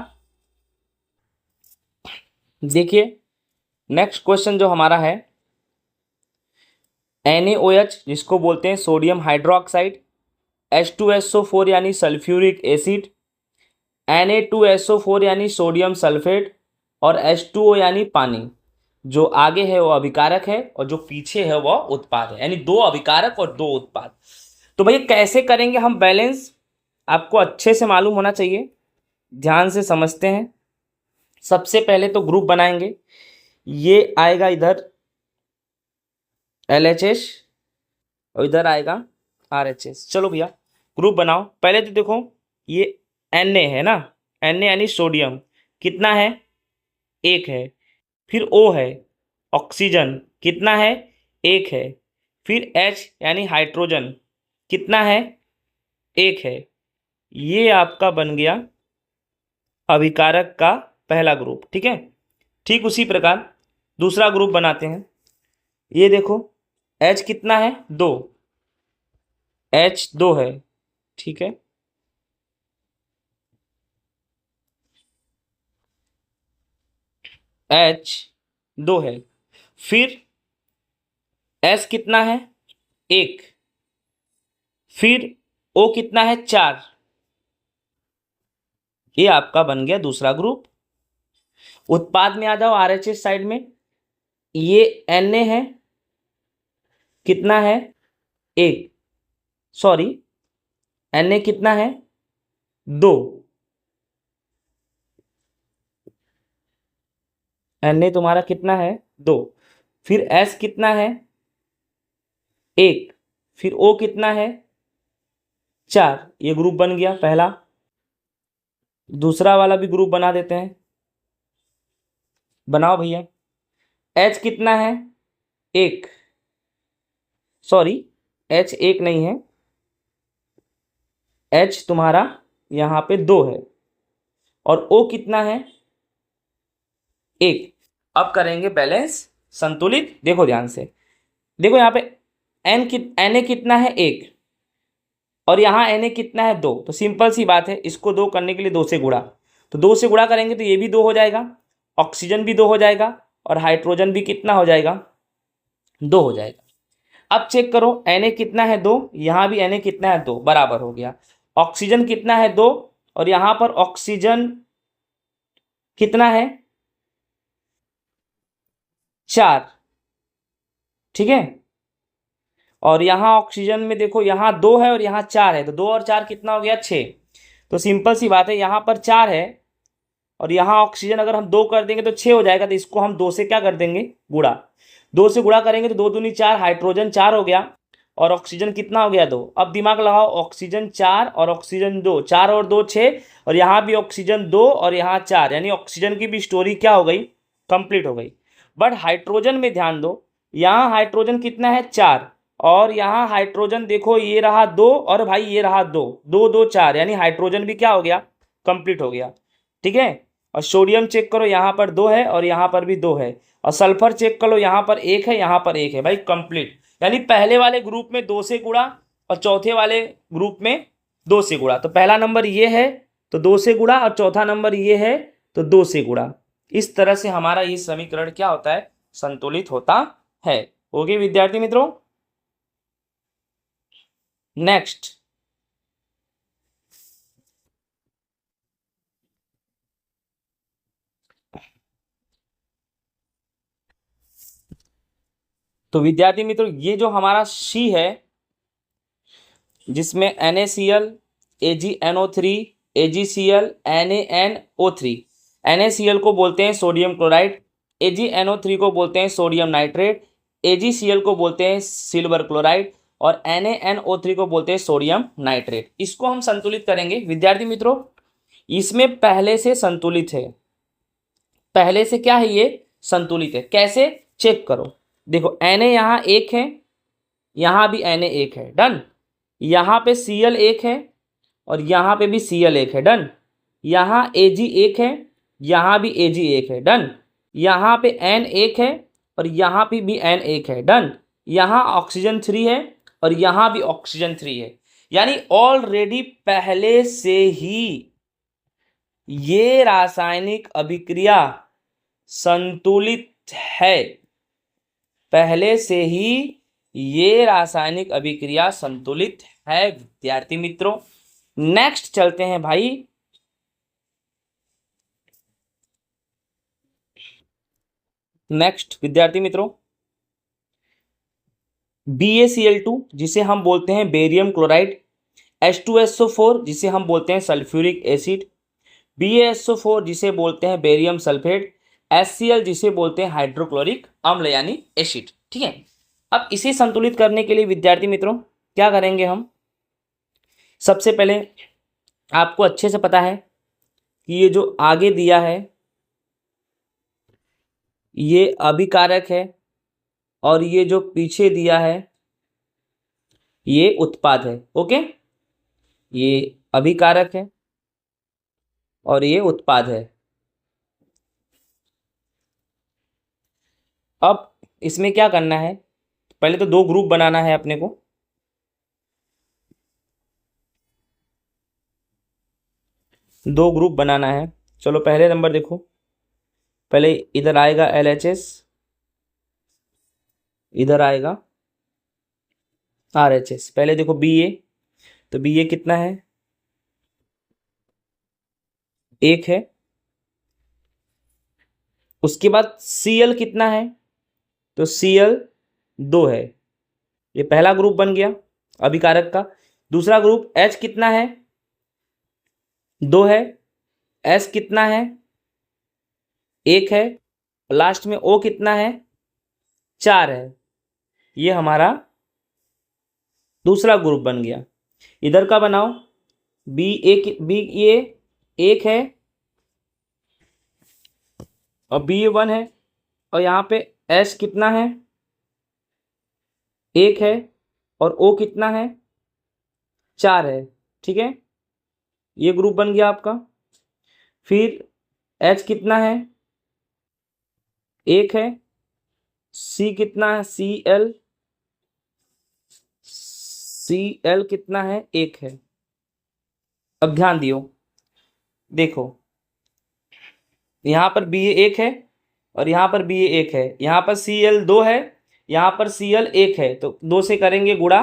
देखिए, नेक्स्ट क्वेश्चन जो हमारा है NaOH जिसको बोलते हैं सोडियम हाइड्रोक्साइड, H2SO4 यानी सल्फ्यूरिक एसिड, Na2SO4 यानी सोडियम सल्फेट और H2O यानी पानी। जो आगे है वो अभिकारक है और जो पीछे है वह उत्पाद है, यानी 2 अभिकारक और 2 उत्पाद। तो भैया कैसे करेंगे हम बैलेंस, आपको अच्छे से मालूम होना चाहिए, ध्यान से समझते हैं। सबसे पहले तो ग्रुप बनाएंगे, ये आएगा इधर LHS और इधर आएगा RHS। चलो भैया ग्रुप बनाओ। पहले तो देखो ये Na है ना, Na यानी सोडियम कितना है 1 है, फिर O है ऑक्सीजन कितना है 1 है, फिर H यानी हाइड्रोजन कितना है 1 है। ये आपका बन गया अभिकारक का पहला ग्रुप। ठीक है, ठीक उसी प्रकार दूसरा ग्रुप बनाते हैं। ये देखो H कितना है 2, H 2 है, ठीक है, H 2 है, फिर S कितना है 1, फिर O कितना है 4। ये आपका बन गया दूसरा ग्रुप। उत्पाद में आ जाओ RHS साइड में, ये Na है कितना है 1 सॉरी Na कितना है 2, Na तुम्हारा कितना है 2, फिर S कितना है 1, फिर O कितना है 4। ये ग्रुप बन गया पहला। दूसरा वाला भी ग्रुप बना देते हैं, बनाओ भैया। H कितना है 1 सॉरी H 1 नहीं है, H तुम्हारा यहाँ पे 2 है और O कितना है 1। अब करेंगे बैलेंस संतुलित। देखो ध्यान से, देखो यहाँ पे Na कितना है 1 और यहाँ Na कितना है 2। तो सिंपल सी बात है, इसको 2 करने के लिए 2 से गुणा, तो 2 से गुणा करेंगे तो ये भी 2 हो जाएगा, ऑक्सीजन भी 2 हो जाएगा और हाइड्रोजन भी कितना हो जाएगा, 2 हो जाएगा। अब चेक करो Na कितना है, 2, यहाँ भी Na कितना है, 2, बराबर हो गया। ऑक्सीजन कितना है, 2, और यहाँ पर ऑक्सीजन कितना है, 4, ठीक है। और यहाँ ऑक्सीजन में देखो यहाँ 2 है और यहाँ 4 है, तो 2 और 4 कितना हो गया, 6। तो सिंपल सी बात है, यहाँ पर 4 है और यहाँ ऑक्सीजन अगर हम 2 कर देंगे तो 6 हो जाएगा, तो इसको हम 2 से क्या कर देंगे, गुणा। 2 से गुणा करेंगे तो 2 दूनी 4, हाइड्रोजन 4 हो गया और ऑक्सीजन कितना हो गया, 2। अब दिमाग लगाओ, ऑक्सीजन 4 और ऑक्सीजन 2, 4 और 2 6, और यहाँ भी ऑक्सीजन 2 और यहाँ 4, यानी ऑक्सीजन की भी स्टोरी क्या हो गई, कंप्लीट हो गई। बट हाइड्रोजन में ध्यान दो, यहाँ हाइड्रोजन कितना है, 4, और यहाँ हाइड्रोजन देखो ये रहा 2 और भाई ये रहा 2, 2 2 4, यानी हाइड्रोजन भी क्या हो गया, कंप्लीट हो गया, ठीक है। और सोडियम चेक करो, यहाँ पर 2 है और यहाँ पर भी 2 है, और सल्फर चेक करो, यहाँ पर 1 है, यहाँ पर 1 है, भाई कंप्लीट। यानी पहले वाले ग्रुप में 2 से गुणा और चौथे वाले ग्रुप में 2 से गुणा। तो पहला नंबर ये है तो 2 से गुणा, और चौथा नंबर ये है तो 2 से गुणा। इस तरह से हमारा ये समीकरण क्या होता है, संतुलित होता है। ओके विद्यार्थी मित्रों, नेक्स्ट तो विद्यार्थी मित्रों, ये जो हमारा सी है जिसमें NaCl, AgNO3, AgCl, NaNO3, NaCl को बोलते हैं सोडियम क्लोराइड, AgNO3 को बोलते हैं सोडियम नाइट्रेट, AgCl को बोलते हैं सिल्वर क्लोराइड, और NaNO3 को बोलते हैं सोडियम नाइट्रेट। इसको हम संतुलित करेंगे विद्यार्थी मित्रों। इसमें पहले से संतुलित है, पहले से क्या है, ये संतुलित है। कैसे, चेक करो, देखो Na यहाँ 1 है, यहाँ भी Na 1 है, डन। यहाँ पे Cl 1 है और यहाँ पे भी Cl 1 है, डन। यहाँ Ag 1 है, यहाँ भी Ag 1 है, डन। यहाँ पे N 1 है और यहाँ पे भी N 1 है, डन। यहाँ ऑक्सीजन 3 है और यहाँ भी ऑक्सीजन 3 है। यानी ऑलरेडी पहले से ही ये रासायनिक अभिक्रिया संतुलित है, पहले से ही ये रासायनिक अभिक्रिया संतुलित है विद्यार्थी मित्रों। नेक्स्ट चलते हैं भाई, नेक्स्ट विद्यार्थी मित्रों, BaCl2 जिसे हम बोलते हैं बेरियम क्लोराइड, H2SO4 जिसे हम बोलते हैं सल्फ्यूरिक एसिड, BaSO4 जिसे बोलते हैं बेरियम सल्फेट, HCl जिसे बोलते हैं हाइड्रोक्लोरिक अम्ल यानी एसिड, ठीक है। अब इसे संतुलित करने के लिए विद्यार्थी मित्रों क्या करेंगे हम, सबसे पहले आपको अच्छे से पता है कि ये जो आगे दिया है ये अभिकारक है और ये जो पीछे दिया है ये उत्पाद है, ओके। ये अभिकारक है और ये उत्पाद है। अब इसमें क्या करना है, पहले तो 2 ग्रुप बनाना है अपने को। दो ग्रुप बनाना है। चलो पहले नंबर देखो, पहले इधर आएगा LHS, इधर आएगा RHS। पहले देखो Ba, तो Ba कितना है, 1 है। उसके बाद Cl कितना है, तो Cl 2 है। ये पहला ग्रुप बन गया अभिकारक का। दूसरा ग्रुप H कितना है, 2 है। S कितना है, 1 है। लास्ट में O कितना है, 4 है। ये हमारा दूसरा ग्रुप बन गया। इधर का बनाओ, B ये 1 है और Ba1 है, और यहाँ पे S कितना है, 1 है, और O कितना है, 4 है, ठीक है। ये ग्रुप बन गया आपका। फिर H कितना है, 1 है। C कितना है, Cl कितना है, 1 है। अब ध्यान दियो, देखो यहाँ पर Ba 1 है और यहाँ पर बी ए 1 है, यहाँ पर Cl 2 है, यहाँ पर Cl 1 है, तो 2 से करेंगे गुणा,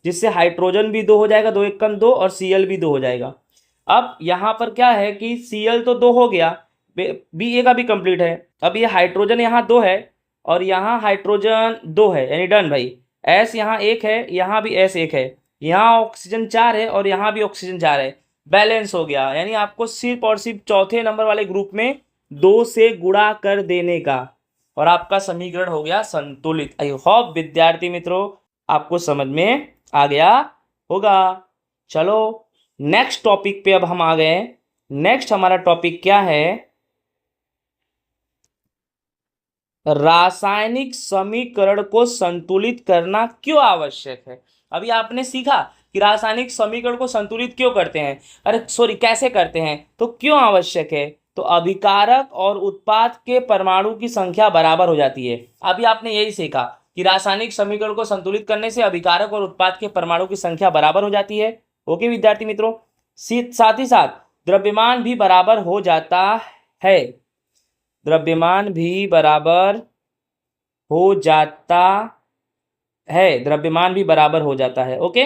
जिससे हाइड्रोजन भी 2 हो जाएगा, 2 1 2 और Cl भी 2 हो जाएगा। अब यहाँ पर क्या है कि Cl तो 2 हो गया, बी ए का भी कंप्लीट है। अब ये हाइड्रोजन यहाँ 2 है और यहाँ हाइड्रोजन 2 है, यानी डन भाई। एस यहाँ 1 है, यहाँ भी एस 1 है, यहाँ ऑक्सीजन 4 है और यहाँ भी ऑक्सीजन 4 है, बैलेंस हो गया। यानी आपको सिर्फ और सिर्फ चौथे नंबर वाले ग्रुप में 2 से गुणा कर देने का, और आपका समीकरण हो गया संतुलित। आई होप विद्यार्थी मित्रों आपको समझ में आ गया होगा। चलो नेक्स्ट टॉपिक पे अब हम आ गए। नेक्स्ट हमारा टॉपिक क्या है, रासायनिक समीकरण को संतुलित करना क्यों आवश्यक है। अभी आपने सीखा कि रासायनिक समीकरण को संतुलित क्यों करते हैं, अरे सॉरी कैसे करते हैं, तो क्यों आवश्यक है, तो अभिकारक और उत्पाद के परमाणु की संख्या बराबर हो जाती है। अभी आपने यही सीखा कि रासायनिक समीकरण को संतुलित करने से अभिकारक और उत्पाद के परमाणु की संख्या बराबर हो जाती है। ओके विद्यार्थी मित्रों, साथ ही साथ द्रव्यमान भी बराबर हो जाता है, द्रव्यमान भी बराबर हो जाता है, द्रव्यमान भी बराबर हो जाता है। ओके,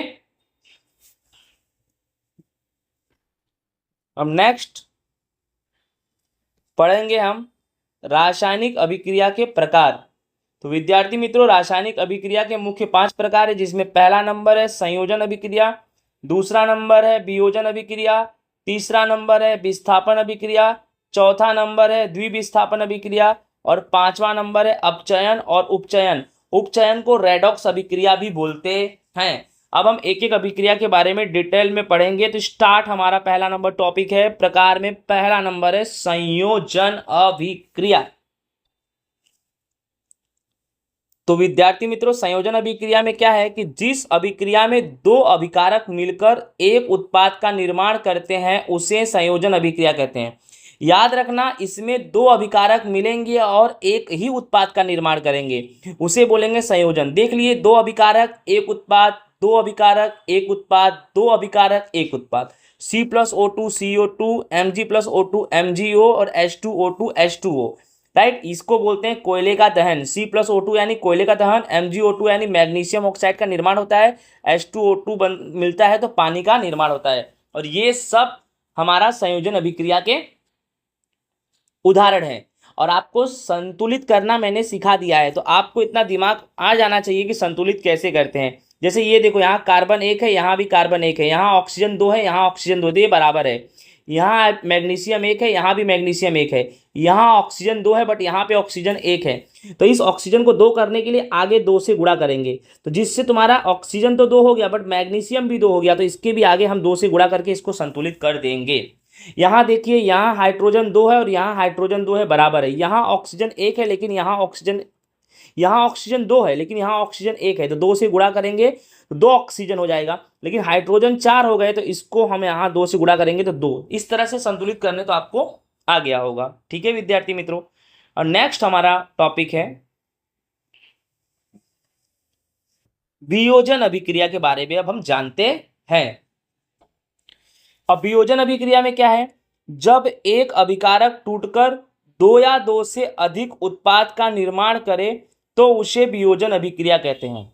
अब नेक्स्ट पढ़ेंगे हम रासायनिक अभिक्रिया के प्रकार। तो विद्यार्थी मित्रों रासायनिक अभिक्रिया के मुख्य 5 प्रकार है, जिसमें पहला नंबर है संयोजन अभिक्रिया, दूसरा नंबर है वियोजन अभिक्रिया, तीसरा नंबर है विस्थापन अभिक्रिया, चौथा नंबर है द्विविस्थापन अभिक्रिया और पांचवा नंबर है अपचयन और उपचयन। उपचयन को रेडॉक्स अभिक्रिया भी बोलते हैं। अब हम एक एक अभिक्रिया के बारे में डिटेल में पढ़ेंगे। तो स्टार्ट हमारा पहला नंबर टॉपिक है, प्रकार में पहला नंबर है संयोजन अभिक्रिया। तो विद्यार्थी मित्रों संयोजन अभिक्रिया में क्या है कि जिस अभिक्रिया में 2 अभिकारक मिलकर एक उत्पाद का निर्माण करते हैं उसे संयोजन अभिक्रिया कहते हैं। याद रखना इसमें 2 अभिकारक मिलेंगे और एक ही उत्पाद का निर्माण करेंगे, उसे बोलेंगे संयोजन। देख लिए 2 अभिकारक एक उत्पाद, 2 अभिकारक एक उत्पाद, 2 अभिकारक एक उत्पाद, C+O2 CO2, Mg+O2 MgO और H2O2 H2O, राइट। इसको बोलते हैं कोयले का दहन। C+O2 यानी कोयले का दहन, MgO2 यानी मैग्नीशियम ऑक्साइड का निर्माण होता है, H2O2 मिलता है तो पानी का निर्माण होता है। और ये सब हमारा संयोजन अभिक्रिया के उदाहरण है। और आपको संतुलित करना मैंने सिखा दिया है, तो आपको इतना दिमाग आ जाना चाहिए कि संतुलित कैसे करते हैं। जैसे ये देखो, यहाँ कार्बन 1 है, यहाँ भी कार्बन 1 है, यहाँ ऑक्सीजन 2 है, यहाँ ऑक्सीजन 2, ये बराबर है। यहाँ मैग्नीशियम 1 है, यहाँ भी मैग्नीशियम 1 है, यहाँ ऑक्सीजन 2 है बट यहाँ पे ऑक्सीजन 1 है। तो इस ऑक्सीजन को 2 करने के लिए आगे 2 से गुणा करेंगे, तो जिससे तुम्हारा ऑक्सीजन तो 2 हो गया बट मैग्नीशियम भी 2 हो गया, तो इसके भी आगे हम 2 से गुणा करके इसको संतुलित कर देंगे। यहाँ देखिए, यहाँ हाइड्रोजन 2 है और यहाँ हाइड्रोजन 2 है, बराबर है। यहाँ ऑक्सीजन 1 है लेकिन यहाँ ऑक्सीजन 2 है लेकिन यहाँ ऑक्सीजन 1 है, तो 2 से गुणा करेंगे तो 2 ऑक्सीजन हो जाएगा। लेकिन हाइड्रोजन 4 हो गए तो इसको हम यहाँ 2 से गुणा करेंगे तो 2। इस तरह से संतुलित करने तो आपको आ गया होगा। ठीक है विद्यार्थी मित्रों, और नेक्स्ट हमारा टॉपिक है वियोजन अभिक्रिया के बारे में अब हम जानते हैं। अब वियोजन अभिक्रिया में क्या है, जब एक अभिकारक टूटकर 2 या 2 से अधिक उत्पाद का निर्माण करे तो उसे वियोजन अभिक्रिया कहते हैं।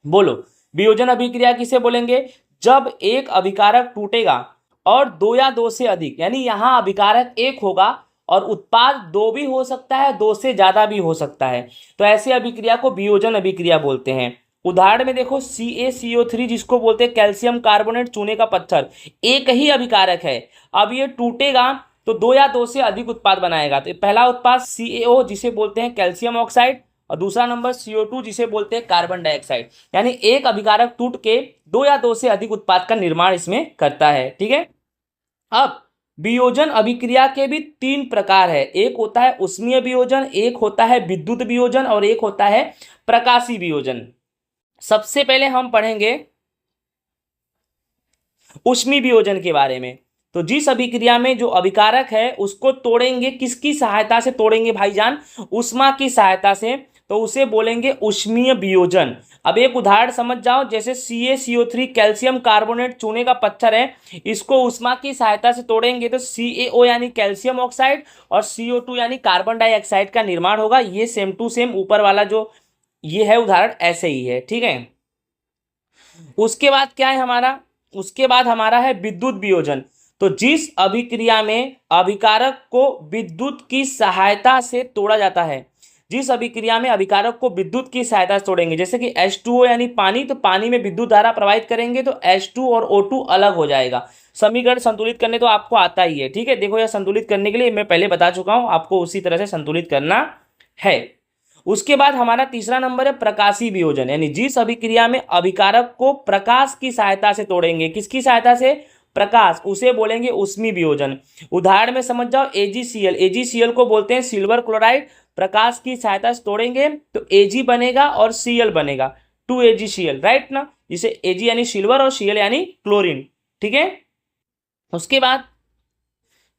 बोलो वियोजन अभिक्रिया किसे बोलेंगे, जब एक अभिकारक टूटेगा और 2 या 2 से अधिक, यानी यहाँ अभिकारक 1 होगा और उत्पाद 2 भी हो सकता है, 2 से ज्यादा भी हो सकता है, तो ऐसे अभिक्रिया को वियोजन अभिक्रिया बोलते हैं। उदाहरण में देखो CaCO3 जिसको बोलते हैं कैल्शियम कार्बोनेट चूने का पत्थर, एक ही अभिकारक है। अब ये टूटेगा तो 2 या 2 से अधिक उत्पाद बनाएगा। तो पहला उत्पाद CaO जिसे बोलते हैं कैल्शियम ऑक्साइड और दूसरा नंबर CO2 जिसे बोलते हैं कार्बन डाइऑक्साइड। यानी एक अभिकारक टूट के 2 या 2 से अधिक उत्पाद का निर्माण इसमें करता है। ठीक है, अब वियोजन अभिक्रिया के भी 3 प्रकार है। एक होता है उष्मीय वियोजन, एक होता है विद्युत वियोजन और एक होता है प्रकाशीय वियोजन। सबसे पहले हम पढ़ेंगे उष्मीय वियोजन के बारे में। तो जिस अभिक्रिया में जो अभिकारक है उसको तोड़ेंगे, किसकी सहायता से तोड़ेंगे भाईजान, उष्मा की सहायता से, तो उसे बोलेंगे उष्मीय वियोजन। अब एक उदाहरण समझ जाओ, जैसे CaCO3 कैल्शियम कार्बोनेट चूने का पत्थर है, इसको उष्मा की सहायता से तोड़ेंगे तो CaO यानी कैल्शियम ऑक्साइड और CO2 यानी कार्बन डाइऑक्साइड का निर्माण होगा। ये सेम टू सेम ऊपर वाला जो ये है उदाहरण ऐसे ही है, ठीक है। उसके बाद क्या है हमारा, उसके बाद हमारा है विद्युत वियोजन। तो जिस अभिक्रिया में अभिकारक को विद्युत की सहायता से तोड़ा जाता है, जिस अभिक्रिया में अभिकारक को विद्युत की सहायता से तोड़ेंगे, जैसे कि H2O यानी पानी, तो पानी में विद्युत धारा प्रवाहित करेंगे तो H2 और O2 अलग हो जाएगा। समीकरण संतुलित करने तो आपको आता ही है, ठीक है। देखो यह संतुलित करने के लिए मैं पहले बता चुका हूं, आपको उसी तरह से संतुलित करना है। उसके बाद हमारा तीसरा नंबर है प्रकाशीय वियोजन, यानी जिस अभिक्रिया में अभिकारक को प्रकाश की सहायता से तोड़ेंगे, किसकी सहायता से, प्रकाश, उसे बोलेंगे उष्मीय वियोजन। उदाहरण में समझ जाओ, AgCl को बोलते हैं सिल्वर क्लोराइड, प्रकाश की सहायता से तोड़ेंगे तो Ag बनेगा और Cl बनेगा, 2AgCl, राइट ना। जिसे Ag यानी सिल्वर और Cl यानी क्लोरीन, ठीक है। उसके बाद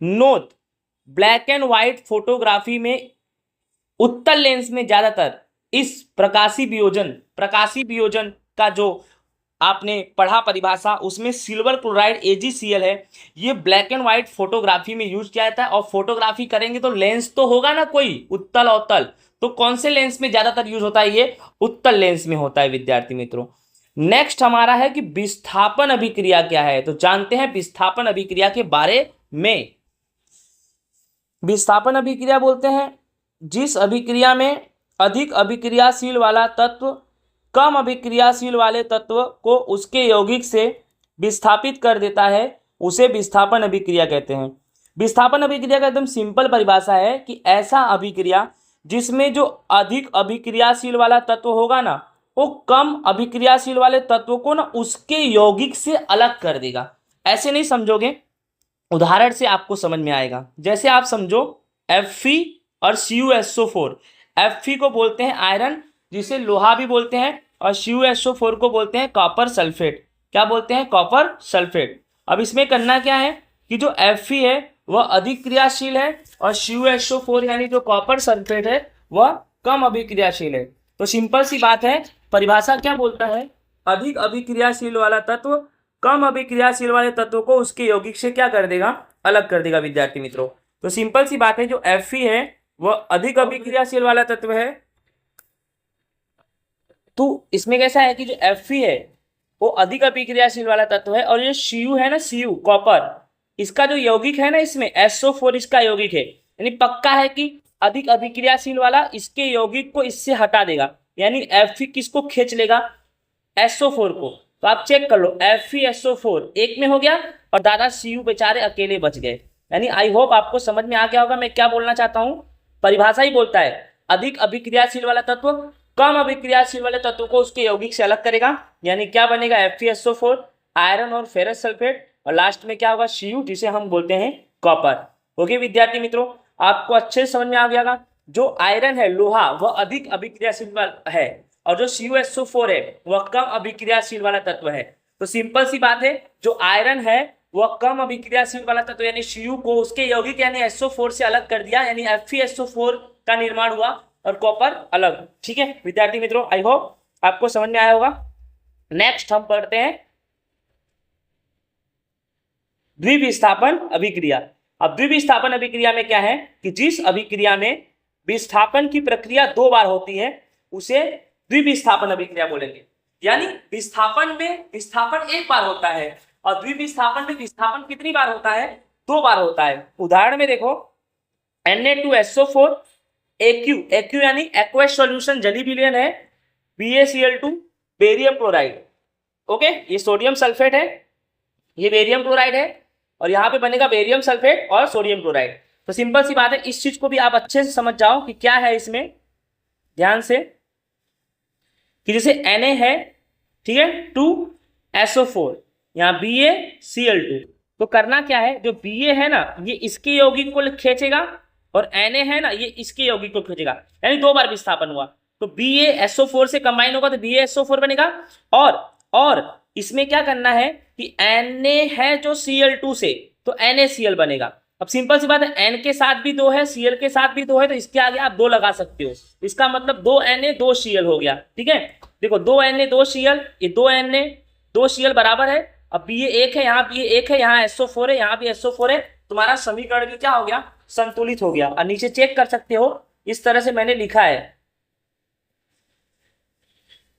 note, black and white photography में उत्तल लेंस में ज्यादातर इस प्रकाशीय वियोजन का जो आपने पढ़ा परिभाषा, उसमें सिल्वर क्लोराइड AgCl है, ये ब्लैक एंड व्हाइट फोटोग्राफी में यूज किया जाता है। और फोटोग्राफी करेंगे तो लेंस तो होगा ना कोई, उत्तल अवतल, तो कौन से लेंस में ज्यादातर यूज होता है, ये उत्तल लेंस में होता है विद्यार्थी मित्रों। नेक्स्ट हमारा है कि विस्थापन अभिक्रिया क्या है, तो जानते हैं विस्थापन अभिक्रिया के बारे में। विस्थापन अभिक्रिया बोलते हैं जिस अभिक्रिया में अधिक अभिक्रियाशील वाला तत्व कम अभिक्रियाशील वाले तत्व को उसके यौगिक से विस्थापित कर देता है, उसे विस्थापन अभिक्रिया कहते हैं। विस्थापन अभिक्रिया का एकदम सिंपल परिभाषा है कि ऐसा अभिक्रिया जिसमें जो अधिक अभिक्रियाशील वाला तत्व होगा ना, वो कम अभिक्रियाशील वाले तत्व को ना उसके यौगिक से अलग कर देगा। ऐसे नहीं समझोगे, उदाहरण से आपको समझ में आएगा। जैसे आप समझो Fe और CuSO4, Fe को बोलते हैं आयरन, जिसे लोहा भी बोलते हैं, और CuSO4 को बोलते हैं कॉपर सल्फेट। क्या बोलते हैं, कॉपर सल्फेट। अब इसमें करना क्या है कि जो Fe है वह अधिक क्रियाशील है और CuSO4 यानी जो कॉपर सल्फेट है वह कम अभिक्रियाशील है। तो सिंपल सी बात है, परिभाषा क्या बोलता है, अधिक अभिक्रियाशील वाला तत्व कम अभिक्रियाशील वाले तत्व को उसके यौगिक से क्या कर देगा, अलग कर देगा विद्यार्थी मित्रों। तो सिंपल सी बात है, जो Fe है वह अधिक अभिक्रियाशील वाला तत्व है। तो इसमें कैसा है कि जो Fe है वो अधिक अभिक्रियाशील वाला तत्व है, और ये Cu है ना, Cu कॉपर, इसका जो यौगिक है ना, इसमें SO4 इसका यौगिक है, यानी पक्का है कि अधिक अभिक्रियाशील वाला इसके यौगिक को इससे हटा देगा, यानी Fe किसको खींच लेगा, SO4 को। तो आप चेक कर लो, FeSO4 एक में हो गया और दादा Cu बेचारे अकेले बच गए। यानी आई होप आपको समझ में आ गया होगा मैं क्या बोलना चाहता हूं। परिभाषा ही बोलता है अधिक अभिक्रियाशील वाला तत्व कम अभिक्रियाशील वाले तत्व को उसके यौगिक से अलग करेगा, यानी क्या बनेगा, FeSO4, आयरन और फेरस सल्फेट, और लास्ट में क्या होगा, Cu, जिसे हम बोलते हैं कॉपर। ओके विद्यार्थी मित्रों, आपको अच्छे से समझ में आ गया होगा। जो आयरन है, लोहा, वह अधिक अभिक्रियाशील है, और जो CuSO4 है वह कम अभिक्रियाशील वाला तत्व है। तो सिंपल सी बात है, जो आयरन है वह कम अभिक्रियाशील वाला तत्व यानी Cu को उसके यौगिक यानी SO4 से अलग कर दिया, यानी FeSO4 का निर्माण हुआ, और कॉपर अलग। ठीक है विद्यार्थी मित्रों, आई होप आपको समझ में आया होगा। नेक्स्ट हम पढ़ते हैं द्विविस्थापन अभिक्रिया। अब द्विविस्थापन अभिक्रिया में क्या है कि जिस अभिक्रिया में विस्थापन की प्रक्रिया 2 बार होती है उसे द्विविस्थापन अभिक्रिया बोलेंगे। यानी विस्थापन में विस्थापन 1 बार होता है और द्विविस्थापन में विस्थापन कितनी बार होता है, 2 बार होता है। उदाहरण में देखो, Na2SO4 AQ यानी एक्वस सॉल्यूशन जली विलयन है, BaCl2 बेरियम क्लोराइड। ओके, ये सोडियम सल्फेट है, ये बेरियम क्लोराइड है, और यहाँ पे बनेगा बेरियम सल्फेट और सोडियम क्लोराइड। तो सिंपल सी बात है, इस चीज को भी आप अच्छे से समझ जाओ कि क्या है इसमें, ध्यान से, कि जैसे Na है, ठीक है, 2SO4, यहाँ BaCl2, तो करना क्या है, जो Ba है ना ये इसके यौगिक को खींचेगा और Na है ना ये इसके यौगिक को खींचेगा, यानी 2 बार विस्थापन हुआ। तो BaSO4 से कंबाइन होगा तो BaSO4 बनेगा, और इसमें क्या करना है कि Na है जो Cl2 से, तो NaCl बनेगा। अब सिंपल सी बात है, N के साथ भी 2 है, Cl के साथ भी 2 है, तो इसके आगे आप 2 लगा सकते हो, इसका मतलब 2 Na 2 Cl हो गया। ठीक है, देखो 2Na 2Cl, ये 2Na 2Cl बराबर है, अब ये एक है, यहाँ भी एक है, यहाँ SO4 है, यहाँ भी SO4 है, तुम्हारा समीकरण भी क्या हो गया, संतुलित हो गया। और नीचे चेक कर सकते हो, इस तरह से मैंने लिखा है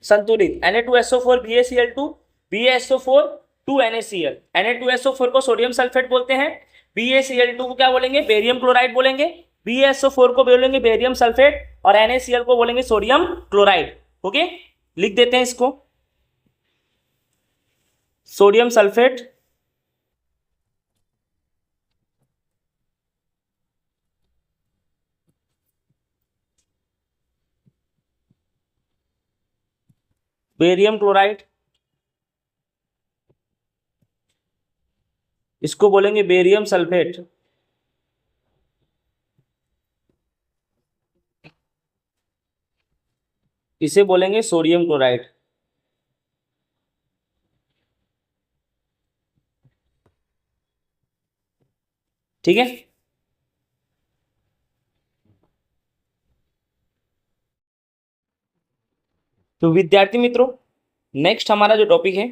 संतुलित Na2SO4 BaCl2 BaSO4 2NaCl। Na2SO4 को सोडियम सल्फेट बोलते हैं, BaCl2 को क्या बोलेंगे, बेरियम क्लोराइड बोलेंगे, BaSO4 को बोलेंगे बेरियम सल्फेट, और NaCl को बोलेंगे सोडियम क्लोराइड। ओके, लिख देते हैं इसको, सोडियम सल्फेट बेरियम क्लोराइड, इसको बोलेंगे बेरियम सल्फेट, इसे बोलेंगे सोडियम क्लोराइड। ठीक है, तो विद्यार्थी मित्रों नेक्स्ट हमारा जो टॉपिक है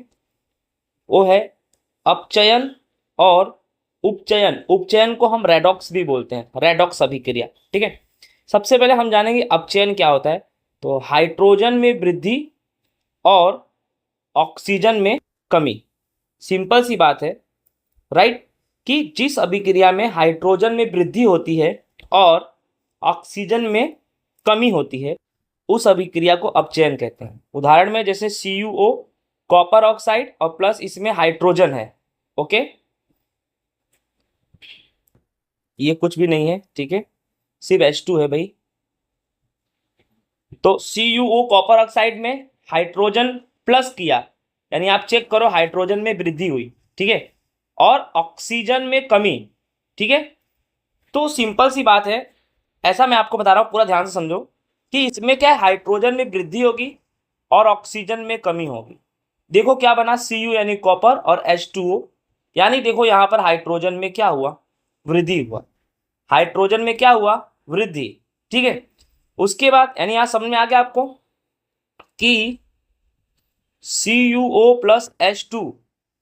वो है अपचयन और उपचयन। उपचयन को हम रेडॉक्स भी बोलते हैं, रेडॉक्स अभिक्रिया। ठीक है, सबसे पहले हम जानेंगे अपचयन क्या होता है। तो हाइड्रोजन में वृद्धि और ऑक्सीजन में कमी, सिंपल सी बात है, राइट, कि जिस अभिक्रिया में हाइड्रोजन में वृद्धि होती है और ऑक्सीजन में कमी होती है उस अभिक्रिया को अपचयन कहते हैं। उदाहरण में जैसे CuO कॉपर ऑक्साइड और प्लस इसमें हाइड्रोजन है। ओके, ये कुछ भी नहीं है, ठीक है, सिर्फ H2 है भाई। तो CuO कॉपर ऑक्साइड में हाइड्रोजन प्लस किया, यानी आप चेक करो हाइड्रोजन में वृद्धि हुई, ठीक है, और ऑक्सीजन में कमी। ठीक है, तो सिंपल सी बात है, ऐसा मैं आपको बता रहा हूं, पूरा ध्यान से समझो कि इसमें क्या है, हाइड्रोजन में वृद्धि होगी और ऑक्सीजन में कमी होगी। देखो क्या बना, Cu यानी कॉपर और H2O, यानी देखो यहां पर हाइड्रोजन में क्या हुआ, वृद्धि हुआ, हाइड्रोजन में क्या हुआ, वृद्धि। ठीक है, उसके बाद यानी यहां समझ में आ गया आपको कि CuO प्लस H2,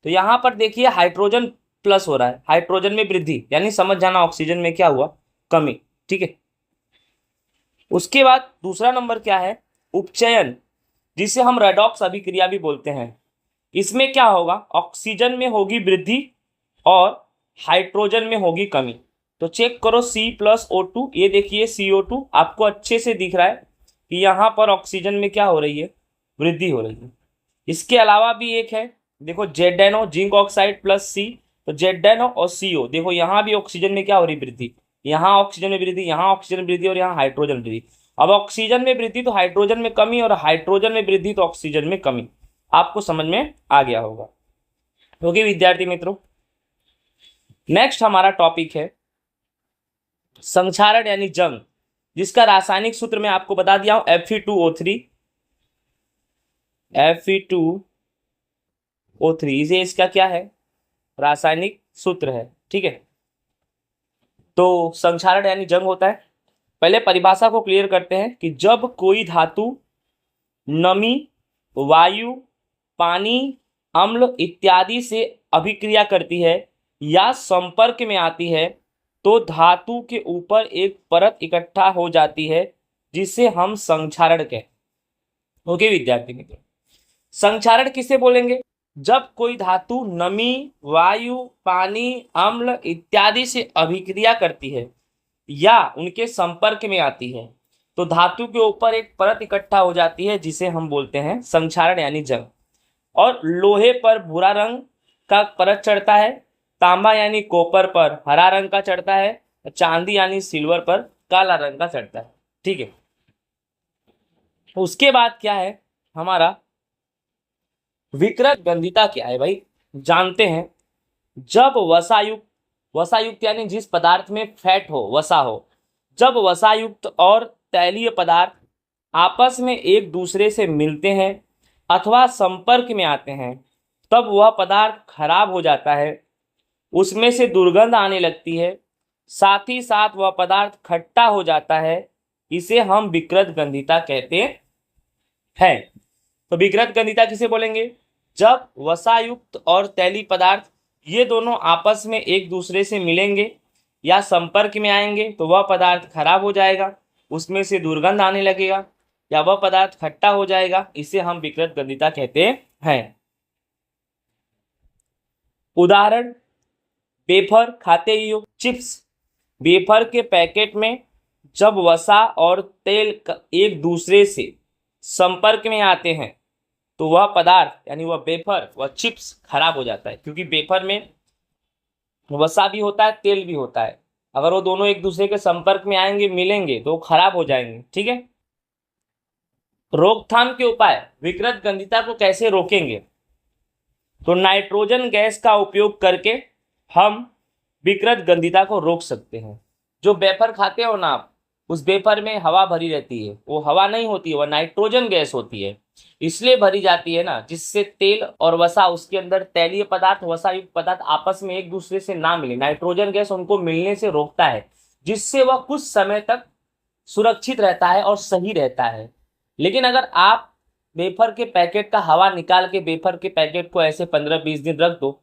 तो यहां पर देखिए हाइड्रोजन प्लस हो रहा है, हाइड्रोजन में वृद्धि, यानी समझ जाना ऑक्सीजन में क्या हुआ, कमी। ठीक है, उसके बाद दूसरा नंबर क्या है, उपचयन, जिसे हम रेडॉक्स अभिक्रिया भी बोलते हैं। इसमें क्या होगा, ऑक्सीजन में होगी वृद्धि और हाइड्रोजन में होगी कमी। तो चेक करो C+O2, ये देखिए CO2 आपको अच्छे से दिख रहा है कि यहाँ पर ऑक्सीजन में क्या हो रही है, वृद्धि हो रही है। इसके अलावा भी एक है, देखो ZnO zinc oxide plus C, तो ZnO और CO, देखो यहाँ भी ऑक्सीजन में क्या हो रही, वृद्धि, यहाँ ऑक्सीजन में वृद्धि, यहाँ ऑक्सीजन वृद्धि और यहाँ हाइड्रोजन वृद्धि। अब ऑक्सीजन में वृद्धि तो हाइड्रोजन में कमी, और हाइड्रोजन में वृद्धि तो ऑक्सीजन में कमी। आपको समझ में आ गया होगा। ओके विद्यार्थी मित्रों, नेक्स्ट हमारा टॉपिक है संक्षारण यानी जंग, जिसका रासायनिक सूत्र मैं आपको बता दिया हूं, Fe2O3, Fe2O3, इसे इसका क्या है, रासायनिक सूत्र है। ठीक है, तो संक्षारण यानी जंग होता है। पहले परिभाषा को क्लियर करते हैं कि जब कोई धातु नमी, वायु, पानी, अम्ल इत्यादि से अभिक्रिया करती है या संपर्क में आती है तो धातु के ऊपर एक परत इकट्ठा हो जाती है जिसे हम संक्षारण कहते हैं। ओके विद्यार्थी मित्रों, संक्षारण किसे बोलेंगे, जब कोई धातु नमी, वायु, पानी, अम्ल इत्यादि से अभिक्रिया करती है या उनके संपर्क में आती है तो धातु के ऊपर एक परत इकट्ठा हो जाती है जिसे हम बोलते हैं संक्षारण यानी जंग। और लोहे पर भूरा रंग का परत चढ़ता है, तांबा यानी कॉपर पर हरा रंग का चढ़ता है, चांदी यानी सिल्वर पर काला रंग का चढ़ता है। ठीक है, उसके बाद क्या है हमारा विकृत गंधिता क्या है भाई, जानते हैं। जब वसायुक्त, वसायुक्त यानी जिस पदार्थ में फैट हो, वसा हो, जब वसायुक्त और तैलीय पदार्थ आपस में एक दूसरे से मिलते हैं अथवा संपर्क में आते हैं तब वह पदार्थ खराब हो जाता है, उसमें से दुर्गंध आने लगती है, साथ ही साथ वह पदार्थ खट्टा हो जाता है, इसे हम विकृत गंधिता कहते हैं। तो विकृत गंधिता किसे बोलेंगे? जब वसायुक्त और तैलीय पदार्थ ये दोनों आपस में एक दूसरे से मिलेंगे या संपर्क में आएंगे तो वह पदार्थ खराब हो जाएगा, उसमें से दुर्गंध आने लगेगा, या वह पदार्थ खट्टा हो जाएगा, इसे हम विकृत गंधिता कहते हैं। उदाहरण, वेफर खाते ही हो, चिप्स। वेफर के पैकेट में जब वसा और तेल एक दूसरे से संपर्क में आते हैं तो वह पदार्थ यानी वह वेफर, वह चिप्स खराब हो जाता है, क्योंकि वेफर में वसा भी होता है, तेल भी होता है। अगर वो दोनों एक दूसरे के संपर्क में आएंगे, मिलेंगे, तो वो खराब हो जाएंगे। ठीक है। रोकथाम के उपाय, विकृत गंधिता को कैसे रोकेंगे? तो नाइट्रोजन गैस का उपयोग करके हम विकृत गंधिता को रोक सकते हैं। जो वेफर खाते हो ना आप, उस वेफर में हवा भरी रहती है, वो हवा नहीं होती है, वह नाइट्रोजन गैस होती है, इसलिए भरी जाती है ना, जिससे तेल और वसा, उसके अंदर तैलीय पदार्थ, वसायुक्त पदार्थ आपस में एक दूसरे से ना मिले, नाइट्रोजन गैस उनको मिलने से रोकता है, जिससे वह कुछ समय तक सुरक्षित रहता है और सही रहता है। लेकिन अगर आप वेफर के पैकेट का हवा निकाल के वेफर के पैकेट को ऐसे 15-20 दिन रख दो,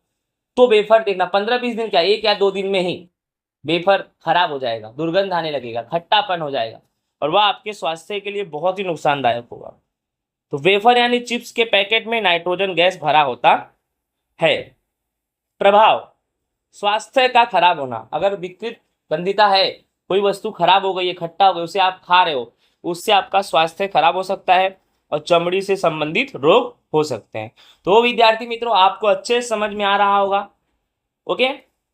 तो वेफर देखना 15-20 दिन क्या, 1 या 2 दिन में ही वेफर खराब हो जाएगा, दुर्गंध आने लगेगा, खट्टापन हो जाएगा, और वह आपके स्वास्थ्य के लिए बहुत ही नुकसानदायक होगा। तो वेफर यानी चिप्स के पैकेट में नाइट्रोजन गैस भरा होता है। प्रभाव, स्वास्थ्य का खराब होना। अगर विकृत गंधिता है, कोई वस्तु खराब हो गई है, खट्टा हो गई, उसे आप खा रहे हो, उससे आपका स्वास्थ्य खराब हो सकता है और चमड़ी से संबंधित रोग हो सकते हैं। तो विद्यार्थी मित्रों, आपको अच्छे समझ में आ रहा होगा। Okay.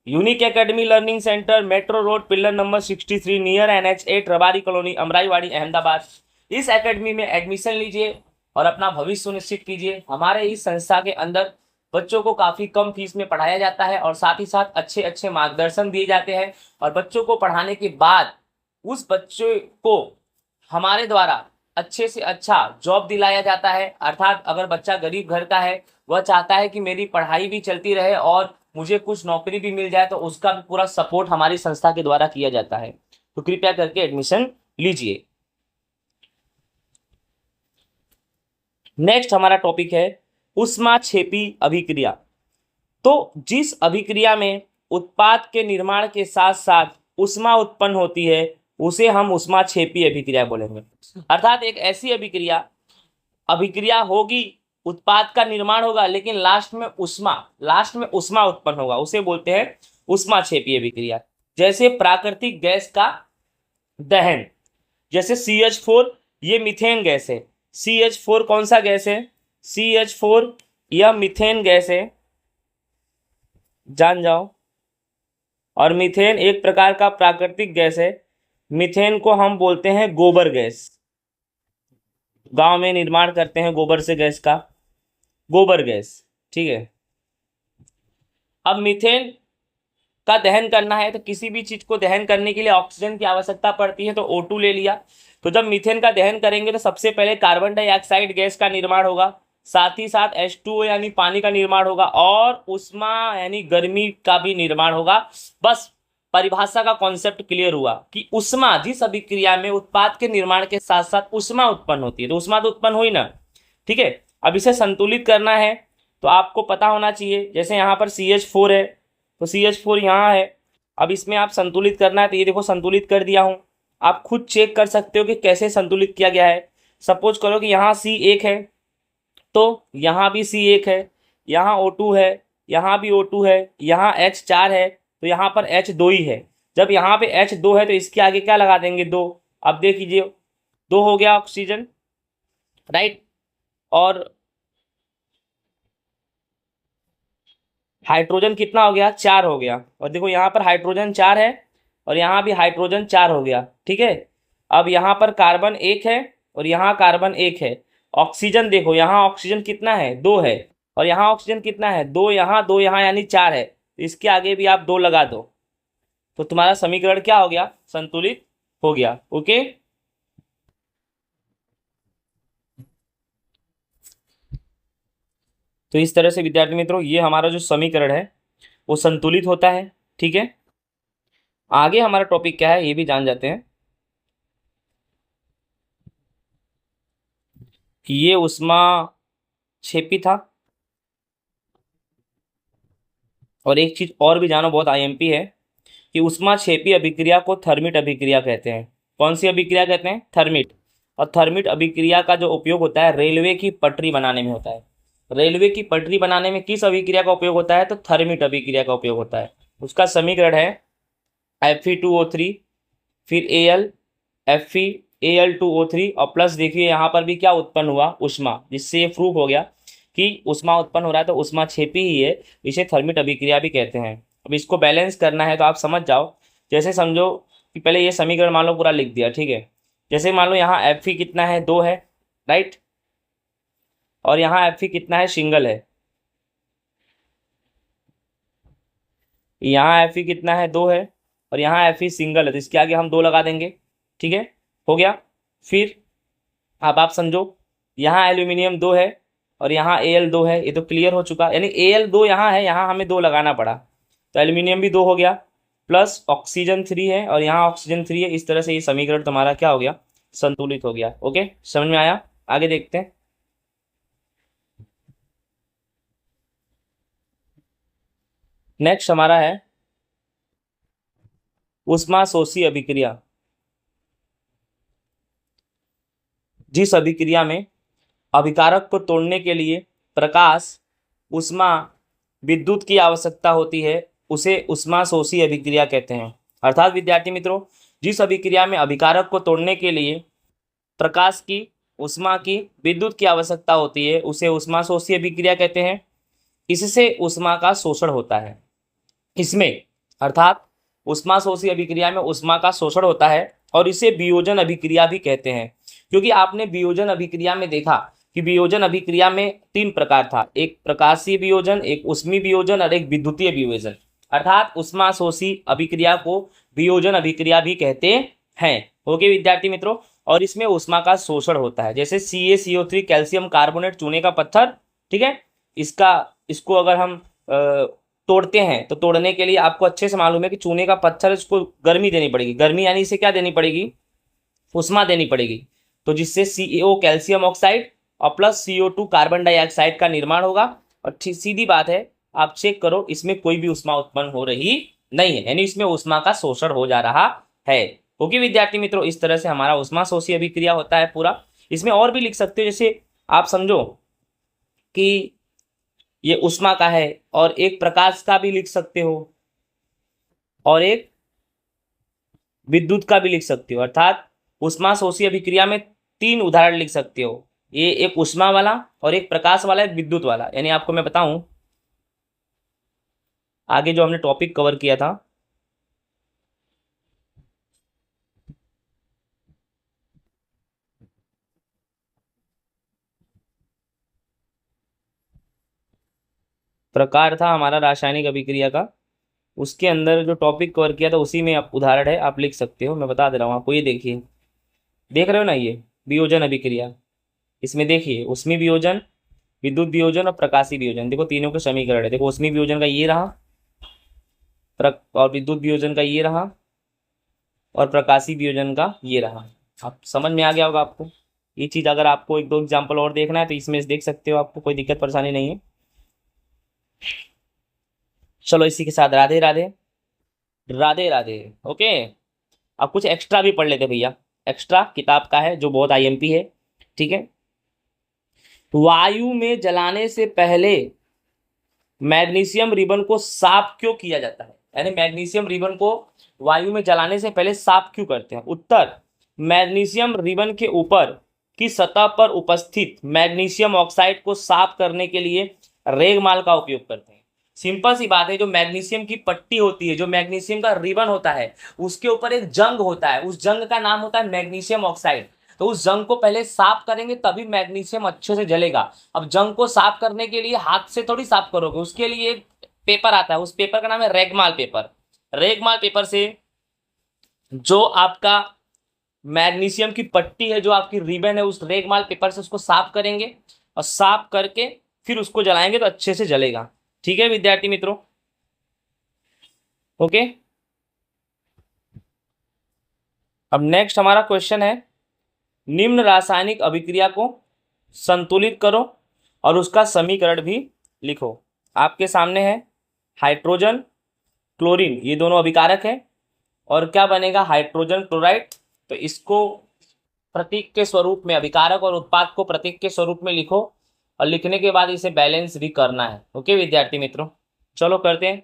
Unique academy learning centre, metro road, pillar number 63, near NH8, Rabari colony, Amraiwadi, Ahmedabad. इस एकेडमी में एडमिशन लीजिए और अपना भविष्य सुनिश्चित कीजिए। हमारे इस संस्था के अंदर बच्चों को काफ़ी कम फीस में पढ़ाया जाता है और साथ ही साथ अच्छे अच्छे मार्गदर्शन दिए जाते हैं, और बच्चों को पढ़ाने के बाद उस बच्चे को हमारे द्वारा अच्छे से अच्छा जॉब दिलाया जाता है। अर्थात अगर बच्चा गरीब घर का है, वह चाहता है कि मेरी पढ़ाई भी चलती रहे और मुझे कुछ नौकरी भी मिल जाए, तो उसका भी पूरा सपोर्ट हमारी संस्था के द्वारा किया जाता है। तो कृपया करके एडमिशन लीजिए। नेक्स्ट हमारा टॉपिक है ऊष्माक्षेपी अभिक्रिया। तो जिस अभिक्रिया में उत्पाद के निर्माण के साथ साथ ऊष्मा उत्पन्न होती है, उसे हम ऊष्माक्षेपी अभिक्रिया बोलेंगे। अर्थात एक ऐसी अभिक्रिया होगी, उत्पाद का निर्माण होगा, लेकिन लास्ट में ऊष्मा उत्पन्न होगा, उसे बोलते हैं ऊष्माक्षेपी अभिक्रिया। जैसे प्राकृतिक गैस का दहन, जैसे CH4, ये मीथेन गैस है। CH4 कौन सा गैस है? CH4 यह मीथेन गैस है, जान जाओ। और मीथेन एक प्रकार का प्राकृतिक गैस है। मीथेन को हम बोलते हैं गोबर गैस। गांव में निर्माण करते हैं गोबर से गैस का, गोबर गैस। ठीक है। अब मीथेन का दहन करना है, तो किसी भी चीज को दहन करने के लिए ऑक्सीजन की आवश्यकता पड़ती है, तो O2 ले लिया। तो जब मीथेन का दहन करेंगे तो सबसे पहले कार्बन डाइऑक्साइड गैस का निर्माण होगा, साथ ही साथ H2O यानी पानी का निर्माण होगा, और ऊष्मा यानी गर्मी का भी निर्माण होगा। बस परिभाषा का कॉन्सेप्ट क्लियर हुआ कि ऊष्मा, जिस अभिक्रिया में उत्पाद के निर्माण के साथ साथ ऊष्मा उत्पन्न होती है, तो ऊष्मा तो उत्पन्न हुई ना। ठीक है। अब इसे संतुलित करना है तो आपको पता होना चाहिए, जैसे यहाँ पर CH4 है, तो CH4 यहाँ है। अब इसमें आप संतुलित करना है, तो ये देखो संतुलित कर दिया हूँ। आप खुद चेक कर सकते हो कि कैसे संतुलित किया गया है। सपोज करो कि यहाँ C1 है, तो यहाँ भी C1 है, यहाँ O2 है, यहाँ भी O2 है, यहाँ H4 है, तो यहाँ पर H2 ही है। जब यहाँ पे H2 है तो इसके आगे क्या लगा देंगे? 2। अब देख लीजिए, 2 हो गया ऑक्सीजन, राइट। और हाइड्रोजन कितना हो गया? 4 हो गया। और देखो यहाँ पर हाइड्रोजन 4 है और यहाँ भी हाइड्रोजन 4 हो गया। ठीक है। अब यहाँ पर कार्बन 1 है और यहाँ कार्बन 1 है। ऑक्सीजन देखो, यहाँ ऑक्सीजन कितना है? 2 है। और यहाँ ऑक्सीजन कितना है? 2 यहाँ 2 यहाँ, यानी 4 है। तो इसके आगे भी आप 2 लगा दो, तो तुम्हारा समीकरण क्या हो गया? संतुलित हो गया। ओके। तो इस तरह से विद्यार्थी मित्रों, ये हमारा जो समीकरण है वो संतुलित होता है। ठीक है। आगे हमारा टॉपिक क्या है ये भी जान जाते हैं कि ये ऊष्मा छेपी था। और एक चीज और भी जानो, बहुत आईएमपी है, कि उष्मा छेपी अभिक्रिया को थर्मिट अभिक्रिया कहते हैं। कौन सी अभिक्रिया कहते हैं? थर्मिट। और थर्मिट अभिक्रिया का जो उपयोग होता है रेलवे की पटरी बनाने में होता है। रेलवे की पटरी बनाने में किस अभिक्रिया का उपयोग होता है? तो थर्मिट अभिक्रिया का उपयोग होता है। उसका समीकरण है Fe2O3, फिर Al, Fe, Al2O3 और प्लस देखिए यहाँ पर भी क्या उत्पन्न हुआ? उष्मा, जिससे ये प्रूफ हो गया कि उष्मा उत्पन्न हो रहा है, तो उष्मा छेपी ही है, इसे थर्मिट अभिक्रिया भी कहते हैं। अब इसको बैलेंस करना है तो आप समझ जाओ। जैसे समझो कि पहले ये समीकरण मान लो पूरा लिख दिया, ठीक है। जैसे मान लो यहाँ Fe कितना है? 2 है, राइट। और यहाँ Fe कितना है? सिंगल है। यहाँ Fe कितना है? 2 है। और यहाँ Fe सिंगल है, तो इसके आगे हम 2 लगा देंगे, ठीक है, हो गया। फिर अब आप समझो, यहाँ एल्यूमिनियम 2 है और यहाँ Al2 है, ये तो क्लियर हो चुका, यानी Al2 यहाँ है, यहाँ हमें 2 लगाना पड़ा, तो एल्यूमिनियम भी 2 हो गया। प्लस ऑक्सीजन 3 है और यहाँ ऑक्सीजन 3 है। इस तरह से ये समीकरण तुम्हारा क्या हो गया? संतुलित हो गया। ओके, समझ में आया? आगे देखते हैं। नेक्स्ट हमारा है ऊष्माशोषी अभिक्रिया। जिस अभिक्रिया में अभिकारक को तोड़ने के लिए प्रकाश, ऊष्मा, विद्युत की आवश्यकता होती है, उसे ऊष्माशोषी अभिक्रिया कहते हैं। अर्थात विद्यार्थी मित्रों, जिस अभिक्रिया में अभिकारक को तोड़ने के लिए प्रकाश की, ऊष्मा की, विद्युत की आवश्यकता होती है, उसे ऊष्माशोषी अभिक्रिया कहते हैं। इससे ऊष्मा का शोषण होता है। इसमें अर्थात ऊष्माशोषी अभिक्रिया में ऊष्मा का शोषण होता है और इसे वियोजन अभिक्रिया भी कहते हैं। क्योंकि आपने वियोजन अभिक्रिया में देखा कि वियोजन अभिक्रिया में 3 प्रकार था, एक प्रकाशीय वियोजन, एक ऊष्मी वियोजन और एक विद्युतीय वियोजन। अर्थात ऊष्माशोषी अभिक्रिया को वियोजन अभिक्रिया भी कहते हैं। ओके विद्यार्थी मित्रों, और इसमें ऊष्मा का शोषण होता है। जैसे CaCO3 कैल्शियम कार्बोनेट, चूने का पत्थर, ठीक है, इसको अगर हम तोड़ते हैं तो तोड़ने के लिए आपको अच्छे से मालूम है कि चूने का पत्थर, इसको गर्मी देनी पड़ेगी। गर्मी यानी इसे क्या देनी पड़ेगी? उष्मा देनी पड़ेगी। तो जिससे CO कैल्शियम ऑक्साइड और प्लस CO2 कार्बन डाइऑक्साइड का निर्माण होगा। और सीधी बात है, आप चेक करो, इसमें कोई भी उष्मा उत्पन्न हो रही नहीं है, यानी इसमें उष्मा का शोषण हो जा रहा है। ओके विद्यार्थी मित्रों, इस तरह से हमारा ऊष्माशोषी अभिक्रिया होता है पूरा। इसमें और भी लिख सकते हो, जैसे आप समझो कि ये उष्मा का है, और एक प्रकाश का भी लिख सकते हो, और एक विद्युत का भी लिख सकते हो। अर्थात ऊष्माशोषी अभिक्रिया में 3 उदाहरण लिख सकते हो, ये एक उष्मा वाला और एक प्रकाश वाला, एक विद्युत वाला। यानी आपको मैं बताऊं आगे जो हमने टॉपिक कवर किया था, प्रकार था हमारा रासायनिक अभिक्रिया का, उसके अंदर जो टॉपिक कवर किया था उसी में आप उदाहरण है, आप लिख सकते हो। मैं बता दे रहा हूँ आपको, ये देखिए, देख रहे हो ना, ये वियोजन अभिक्रिया। इसमें देखिए ऊष्मी वियोजन, विद्युत वियोजन और प्रकाशी वियोजन, देखो तीनों के समीकरण है। देखो ऊष्मी वियोजन का ये रहा, और विद्युत वियोजन का ये रहा, और प्रकाशी वियोजन का ये रहा। आप समझ में आ गया होगा आपको ये चीज़। अगर आपको 1-2 एग्जाम्पल और देखना है तो इसमें से देख सकते हो, आपको कोई दिक्कत परेशानी नहीं है। चलो इसी के साथ राधे राधे, राधे राधे। ओके, अब कुछ एक्स्ट्रा भी पढ़ लेते भैया। एक्स्ट्रा किताब का है जो बहुत आईएमपी है, ठीक है। वायु में जलाने से पहले मैग्नीशियम रिबन को साफ क्यों किया जाता है? यानी मैग्नीशियम रिबन को वायु में जलाने से पहले साफ क्यों करते हैं? उत्तर, मैग्नीशियम रिबन के ऊपर की सतह पर उपस्थित मैग्नीशियम ऑक्साइड को साफ करने के लिए रेगमाल का उपयोग करते हैं। सिंपल सी बात है, जो मैग्नीशियम की पट्टी होती है, जो मैग्नीशियम का रिबन होता है, उसके ऊपर एक जंग होता है, उस जंग का नाम होता है मैग्नीशियम ऑक्साइड। तो उस जंग को पहले साफ करेंगे तभी मैग्नीशियम अच्छे से जलेगा। अब जंग को साफ करने के लिए हाथ से थोड़ी साफ करोगे, उसके लिए एक पेपर आता है, उस पेपर का नाम है रेगमाल पेपर। रेगमाल पेपर से जो आपका मैग्नीशियम की पट्टी है, जो आपकी रिबन है, उस रेगमाल पेपर से उसको साफ करेंगे, और साफ करके फिर उसको जलाएंगे तो अच्छे से जलेगा। ठीक है विद्यार्थी मित्रों, ओके। अब नेक्स्ट हमारा क्वेश्चन है, निम्न रासायनिक अभिक्रिया को संतुलित करो और उसका समीकरण भी लिखो। आपके सामने है हाइड्रोजन क्लोरीन, ये दोनों अभिकारक है, और क्या बनेगा हाइड्रोजन क्लोराइड। तो इसको प्रतीक के स्वरूप में, अभिकारक और उत्पाद को प्रतीक के स्वरूप में लिखो, और लिखने के बाद इसे बैलेंस भी करना है। ओके विद्यार्थी मित्रों, चलो करते हैं।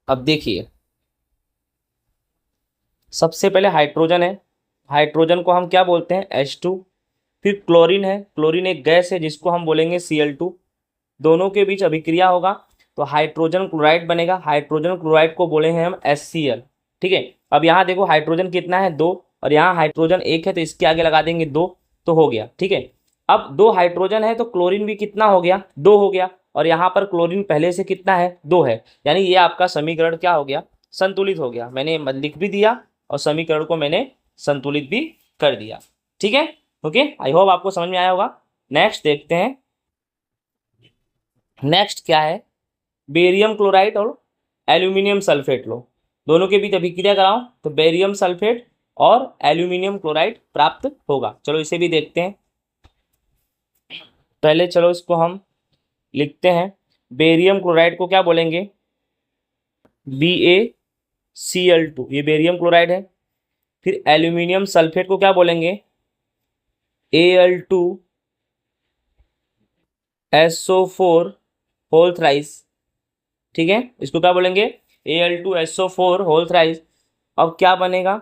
अब देखिए, सबसे पहले हाइड्रोजन है, हाइड्रोजन को हम क्या बोलते हैं H2। फिर क्लोरीन है, क्लोरीन एक गैस है जिसको हम बोलेंगे Cl2। दोनों के बीच अभिक्रिया होगा तो हाइड्रोजन क्लोराइड बनेगा, हाइड्रोजन क्लोराइड को बोलेंगे हम HCl। ठीक है, अब यहाँ देखो हाइड्रोजन कितना है 2, और यहाँ हाइड्रोजन 1 है तो इसके आगे लगा देंगे 2, तो हो गया। ठीक है, अब 2 हाइड्रोजन है तो क्लोरीन भी कितना हो गया 2 हो गया, और यहाँ पर क्लोरीन पहले से कितना है 2 है, यानी ये आपका समीकरण क्या हो गया संतुलित हो गया। मैंने लिख भी दिया और समीकरण को मैंने संतुलित भी कर दिया। ठीक है, ओके, आई होप आपको समझ में आया होगा। नेक्स्ट देखते हैं, नेक्स्ट क्या है, बेरियम क्लोराइड और एल्यूमिनियम सल्फेट लो, दोनों के बीच अभिक्रिया कराओ तो बेरियम सल्फेट और एल्यूमिनियम क्लोराइड प्राप्त होगा। चलो इसे भी देखते हैं। पहले चलो इसको हम लिखते हैं, बेरियम क्लोराइड को क्या बोलेंगे BaCl2, ये बेरियम क्लोराइड है। फिर एल्यूमिनियम सल्फेट को क्या बोलेंगे Al2SO4 होल थ्राइस। ठीक है, इसको क्या बोलेंगे Al2SO4 होल थ्राइस। अब क्या बनेगा,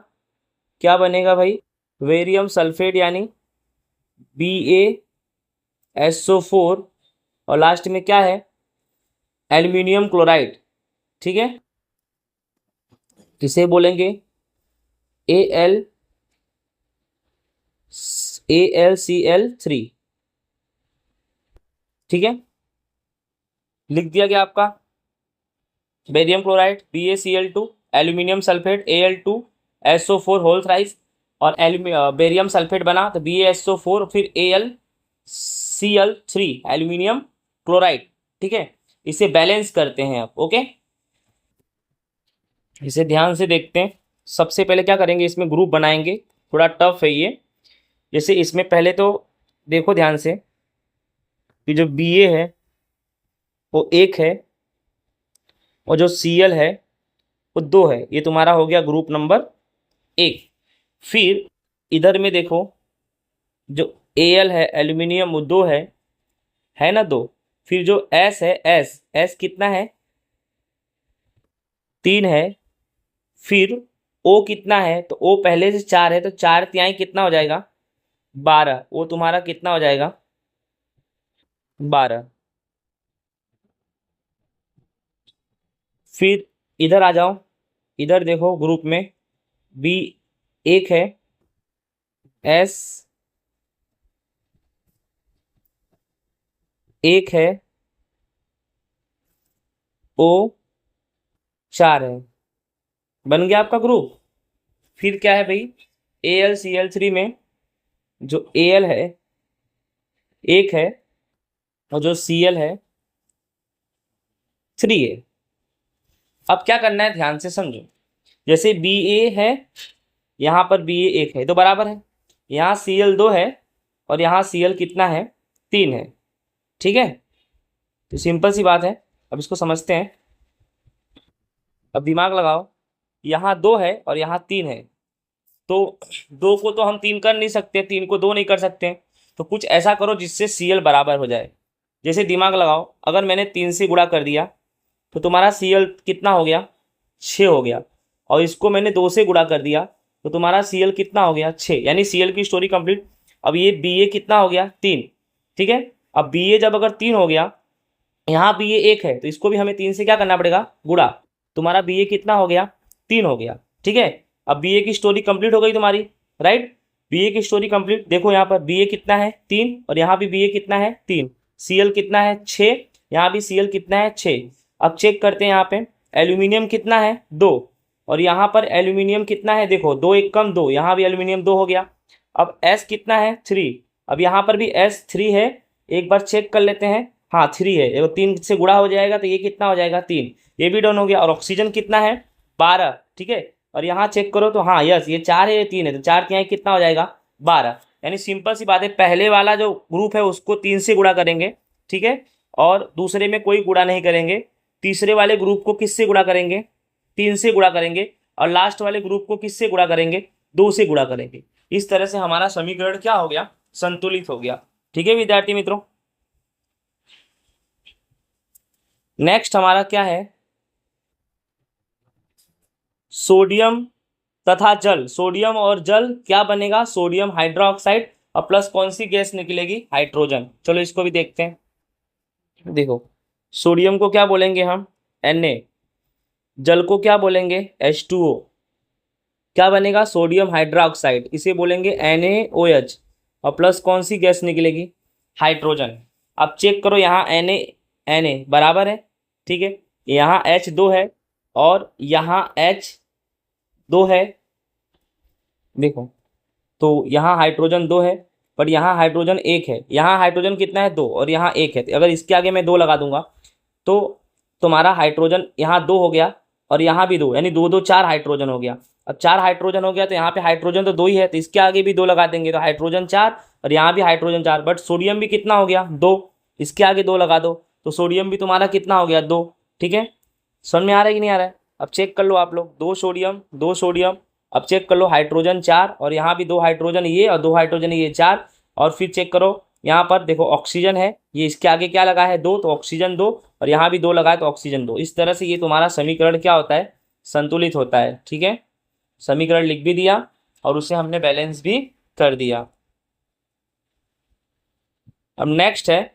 क्या बनेगा भाई, बेरियम सल्फेट यानी BaSO4, और लास्ट में क्या है एल्यूमिनियम क्लोराइड। ठीक है, किसे बोलेंगे AlCl3। ठीक है, लिख दिया गया आपका barium chloride BaCl2, aluminium sulphate Al2SO4 whole thrice, और बेरियम सल्फेट बना तो BaSO4 फिर AlCl3 एल्यूमिनियम क्लोराइड। ठीक है, इसे बैलेंस करते हैं अब। ओके, इसे ध्यान से देखते हैं। सबसे पहले क्या करेंगे, इसमें ग्रुप बनाएंगे, थोड़ा टफ है ये। जैसे इसमें पहले तो देखो ध्यान से कि जो Ba है वो 1 है, और जो Cl है वो 2 है, ये तुम्हारा हो गया ग्रुप नंबर 1। फिर इधर में देखो जो Al है एल्यूमिनियम वो 2 है ना 2। फिर जो S है S कितना है 3 है। फिर O कितना है, तो O पहले से 4 है तो 4 तिहाई कितना हो जाएगा 12, वो तुम्हारा कितना हो जाएगा 12। फिर इधर आ जाओ, इधर देखो ग्रुप में B 1 है, S 1 है, O 4 है, बन गया आपका ग्रुप। फिर क्या है भाई AlCl3 में जो Al है 1 है, और जो Cl है 3 है। अब क्या करना है ध्यान से समझो, जैसे Ba है, यहाँ पर Ba 1 है तो बराबर है, यहाँ Cl 2 है और यहाँ Cl कितना है 3 है। ठीक है, तो सिंपल सी बात है। अब इसको समझते हैं, अब दिमाग लगाओ, यहाँ 2 है और यहाँ 3 है, तो 2 को तो हम 3 कर नहीं सकते, 3 को 2 नहीं कर सकते, तो कुछ ऐसा करो जिससे Cl बराबर हो जाए। जैसे दिमाग लगाओ, अगर मैंने 3 से गुणा कर दिया तो तुम्हारा Cl कितना हो गया 6 हो गया, और इसको मैंने 2 से गुणा कर दिया तो तुम्हारा Cl कितना हो गया 6, यानी Cl की स्टोरी कंप्लीट। अब ये Ba कितना हो गया 3। ठीक है, अब Ba जब अगर 3 हो गया, यहाँ Ba 1 है तो इसको भी हमें 3 से क्या करना पड़ेगा गुणा, तुम्हारा Ba कितना हो गया 3 हो गया। ठीक है, अब Ba की स्टोरी कंप्लीट हो गई तुम्हारी, राइट। Ba की स्टोरी कंप्लीट, देखो यहाँ पर Ba कितना है 3, और यहाँ भी Ba कितना है 3, Cl कितना है 6, यहाँ भी Cl कितना है 6। अब चेक करते हैं, यहाँ पे एल्यूमिनियम कितना है 2, और यहाँ पर एल्यूमिनियम कितना है, देखो 2 1 कम 2, यहाँ भी एल्यूमिनियम 2 हो गया। अब S कितना है 3, अब यहाँ पर भी S 3 है, एक बार चेक कर लेते हैं, हाँ 3 है, देखो 3 से गुणा हो जाएगा तो ये कितना हो जाएगा 3, ये भी डन हो गया। और ऑक्सीजन कितना है 12। ठीक है, और यहाँ चेक करो तो हाँ यस ये 4 है, ये 3 है, तो 4 तिहाई कितना हो जाएगा 12, यानी सिंपल सी बात है, पहले वाला जो ग्रुप है उसको 3 से गुणा करेंगे, ठीक है, और दूसरे में कोई गुणा नहीं करेंगे। तीसरे वाले ग्रुप को किससे गुणा करेंगे? 3 से गुणा करेंगे। और लास्ट वाले ग्रुप को किससे गुणा करेंगे? 2 से गुणा करेंगे। इस तरह से हमारा समीकरण क्या हो गया? संतुलित हो गया। ठीक है विद्यार्थी मित्रों, नेक्स्ट हमारा क्या है? सोडियम तथा जल, सोडियम और जल क्या बनेगा? सोडियम हाइड्रोक्साइड और प्लस कौन सी गैस निकलेगी? हाइड्रोजन। चलो इसको भी देखते हैं। देखो, सोडियम को क्या बोलेंगे हम? Na। जल को क्या बोलेंगे? H2O। क्या बनेगा? सोडियम हाइड्रोक्साइड, इसे बोलेंगे NaOH और प्लस कौन सी गैस निकलेगी? हाइड्रोजन। अब चेक करो, यहाँ Na बराबर है, ठीक है, यहाँ H2 है और यहाँ H2 है। देखो, तो यहाँ हाइड्रोजन 2 है पर यहाँ हाइड्रोजन 1 है। यहाँ हाइड्रोजन कितना है? 2 और यहाँ 1 है। अगर इसके आगे मैं 2 लगा दूंगा तो तुम्हारा हाइड्रोजन यहाँ 2 हो गया और यहाँ भी 2, यानी 2 2 4 हाइड्रोजन हो गया। अब 4 हाइड्रोजन हो गया तो यहाँ पे हाइड्रोजन तो 2 ही है, तो इसके आगे भी 2 लगा देंगे तो हाइड्रोजन 4 और यहाँ भी हाइड्रोजन 4। बट सोडियम भी कितना हो गया? 2। इसके आगे 2 लगा दो तो सोडियम भी तुम्हारा कितना हो गया? 2। ठीक है, समझ में आ रहा है कि नहीं आ रहा है? अब चेक कर लो आप लोग, 2 सोडियम 2 सोडियम। अब चेक कर लो, हाइड्रोजन 4 और यहाँ भी 2 हाइड्रोजन ये और 2 हाइड्रोजन ये 4। और फिर चेक करो यहाँ पर, देखो ऑक्सीजन है, ये इसके आगे क्या लगा है? 2, तो ऑक्सीजन 2 और यहाँ भी 2 लगा है तो ऑक्सीजन 2। इस तरह से ये तुम्हारा समीकरण क्या होता है? संतुलित होता है। ठीक है, समीकरण लिख भी दिया और उसे हमने बैलेंस भी कर दिया। अब नेक्स्ट है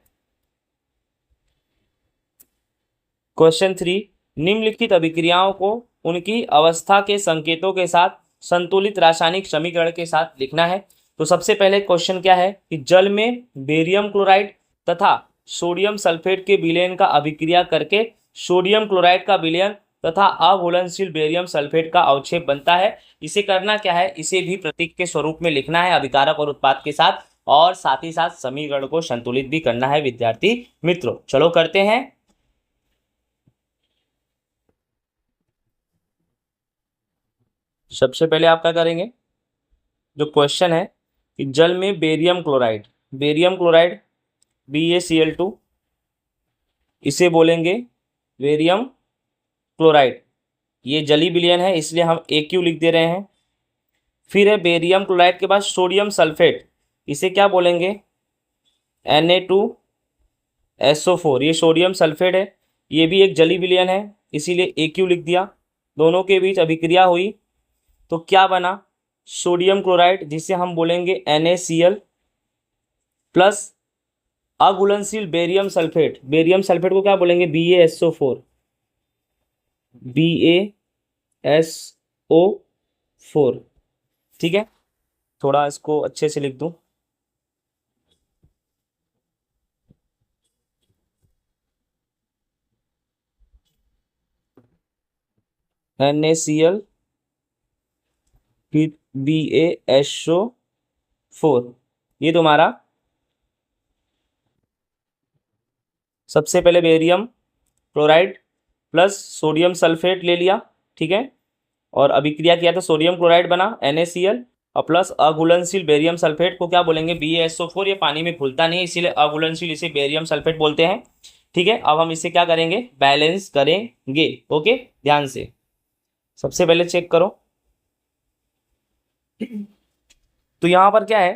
क्वेश्चन 3। निम्नलिखित अभिक्रियाओं को उनकी अवस्था के संकेतों के साथ संतुलित रासायनिक समीकरण के साथ लिखना है। तो सबसे पहले क्वेश्चन क्या है कि जल में बेरियम क्लोराइड तथा सोडियम सल्फेट के विलयन का अभिक्रिया करके सोडियम क्लोराइड का विलयन तथा अघुलनशील बेरियम सल्फेट का अवक्षेप बनता है। इसे करना क्या है? इसे भी प्रतीक के स्वरूप में लिखना है अभिकारक और उत्पाद के साथ, और साथ ही साथ समीकरण को संतुलित भी करना है विद्यार्थी मित्रों। चलो करते हैं। सबसे पहले आप क्या करेंगे? जो क्वेश्चन है कि जल में बेरियम क्लोराइड BaCl2, इसे बोलेंगे बेरियम क्लोराइड। ये जली विलयन है इसलिए हम AQ लिख दे रहे हैं। फिर है बेरियम क्लोराइड के बाद सोडियम सल्फेट, इसे क्या बोलेंगे? Na2SO4। ये सोडियम सल्फेट है, ये भी एक जली विलयन है इसीलिए AQ लिख दिया। दोनों के बीच अभिक्रिया हुई तो क्या बना? सोडियम क्लोराइड, जिसे हम बोलेंगे NaCl प्लस अघुलनशील बेरियम सल्फेट को क्या बोलेंगे? BaSO4। ठीक है, थोड़ा इसको अच्छे से लिख दूं। NaCl फिर BaSO4। ये तुम्हारा सबसे पहले barium chloride plus sodium sulphate ले लिया, ठीक है, और अभिक्रिया किया तो सोडियम क्लोराइड बना NaCl और प्लस अघुलनशील बेरियम सल्फेट को क्या बोलेंगे? BaSO4। ये पानी में घुलता नहीं है इसीलिए अघुलनशील इसे बेरियम सल्फेट बोलते हैं। ठीक है, अब हम इसे क्या करेंगे? बैलेंस करेंगे। ओके, ध्यान से सबसे पहले चेक करो। तो यहाँ पर क्या है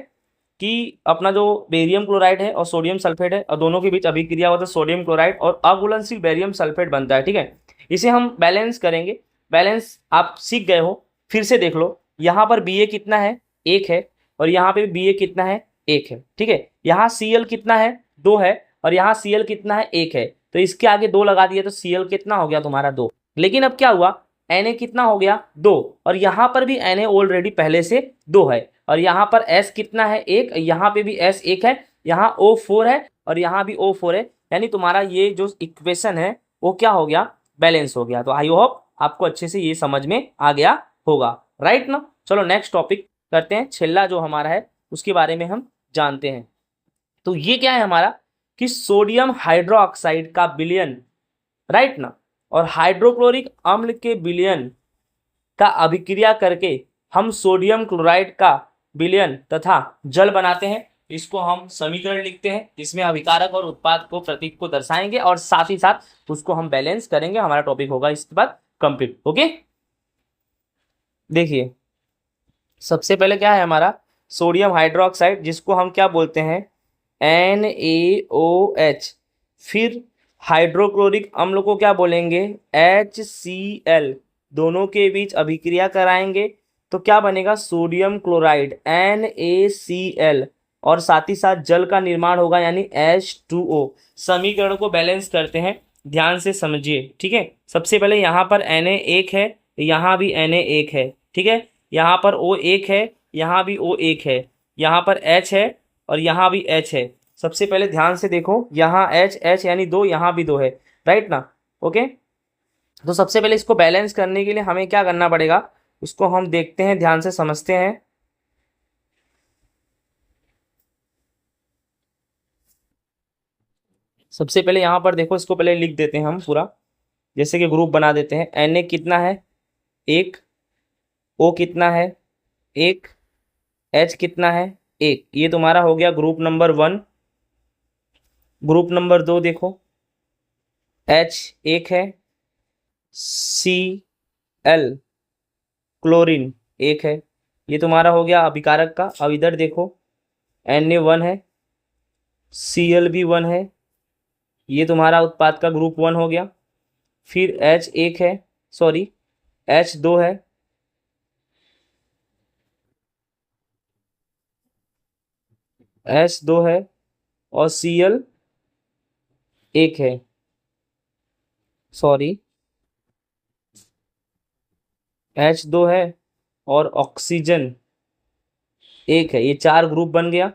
कि अपना जो बेरियम क्लोराइड है और सोडियम सल्फेट है और दोनों के बीच अभिक्रिया होता है सोडियम क्लोराइड और अघुलनशील बेरियम सल्फेट बनता है। ठीक है, इसे हम बैलेंस करेंगे। बैलेंस आप सीख गए हो, फिर से देख लो। यहाँ पर Ba कितना है? 1 है और यहाँ पे Ba कितना है? 1 है। ठीक है, यहाँ Cl कितना है? 2 है और यहाँ Cl कितना है? 1 है। तो इसके आगे 2 लगा दिया तो Cl कितना हो गया तुम्हारा? 2। लेकिन अब क्या हुआ? Na कितना हो गया? 2 और यहाँ पर भी Na ऑलरेडी पहले से 2 है और यहाँ पर S कितना है? 1। यहाँ पे भी S 1 है, यहाँ O4 है और यहाँ भी O4 है, यानी तुम्हारा ये जो इक्वेशन है वो क्या हो गया? बैलेंस हो गया। तो आई होप आपको अच्छे से ये समझ में आ गया होगा, राइट ना? चलो नेक्स्ट टॉपिक करते हैं, छेल्ला जो हमारा है उसके बारे में हम जानते हैं। तो ये क्या है हमारा कि सोडियम हाइड्रोक्साइड का विलयन, राइट ना, और हाइड्रोक्लोरिक अम्ल के विलयन का अभिक्रिया करके हम सोडियम क्लोराइड का विलयन तथा जल बनाते हैं, इसको हम समीकरण लिखते हैं जिसमें अभिकारक और उत्पाद को प्रतीक को दर्शाएंगे और साथ ही साथ उसको हम बैलेंस करेंगे। हमारा टॉपिक होगा इसके बाद कंप्लीट। ओके, देखिए सबसे पहले क्या है हमारा सोडियम हाइड्रोक्साइड, जिसको हम क्या बोलते हैं NaOH। फिर हाइड्रोक्लोरिक अम्ल को क्या बोलेंगे HCl। दोनों के बीच अभिक्रिया कराएंगे तो क्या बनेगा सोडियम क्लोराइड NaCl, और साथ ही साथ जल का निर्माण होगा यानी H2O। समीकरण को बैलेंस करते हैं, ध्यान से समझिए, ठीक है। सबसे पहले यहाँ पर Na एक है, यहाँ भी Na एक है, ठीक है। यहाँ पर O एक है, यहाँ भी O एक है, यहाँ पर H है और यहाँ भी H है। सबसे पहले ध्यान से देखो, यहाँ H यानी 2, यहाँ भी 2 है, राइट ना। ओके, तो सबसे पहले इसको बैलेंस करने के लिए हमें क्या करना पड़ेगा उसको हम देखते हैं, ध्यान से समझते हैं। सबसे पहले यहाँ पर देखो, इसको पहले लिख देते हैं हम पूरा, जैसे कि ग्रुप बना देते हैं। Na कितना है 1, O कितना है 1, H कितना है 1। ये तुम्हारा हो गया ग्रुप नंबर 1। ग्रुप नंबर 2 देखो, H 1 है, Cl क्लोरीन 1 है, ये तुम्हारा हो गया अभिकारक का। अब इधर देखो Na 1 है, Cl भी 1 है, ये तुम्हारा उत्पाद का ग्रुप 1 हो गया। फिर H 1 है, सॉरी H 2 है, H 2 है और Cl 1 है, सॉरी H 2 है और ऑक्सीजन 1 है। ये 4 ग्रुप बन गया।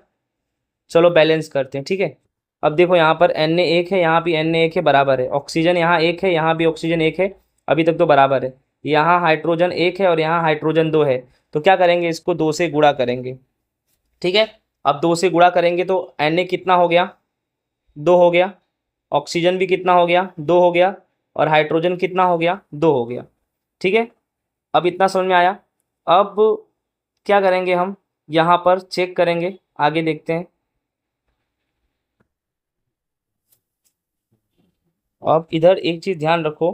चलो बैलेंस करते हैं, ठीक है। अब देखो यहाँ पर Na 1 है, यहाँ भी Na 1 है, बराबर है। ऑक्सीजन यहाँ 1 है, यहाँ भी ऑक्सीजन 1 है, अभी तक तो बराबर है। यहाँ हाइड्रोजन 1 है और यहाँ हाइड्रोजन 2 है, तो क्या करेंगे इसको 2 से गुणा करेंगे, ठीक है। अब 2 से गुणा करेंगे तो Na कितना हो गया 2 हो गया, ऑक्सीजन भी कितना हो गया 2 हो गया, और हाइड्रोजन कितना हो गया 2 हो गया, ठीक है। अब इतना समझ में आया। अब क्या करेंगे हम यहाँ पर चेक करेंगे, आगे देखते हैं। अब इधर एक चीज़ ध्यान रखो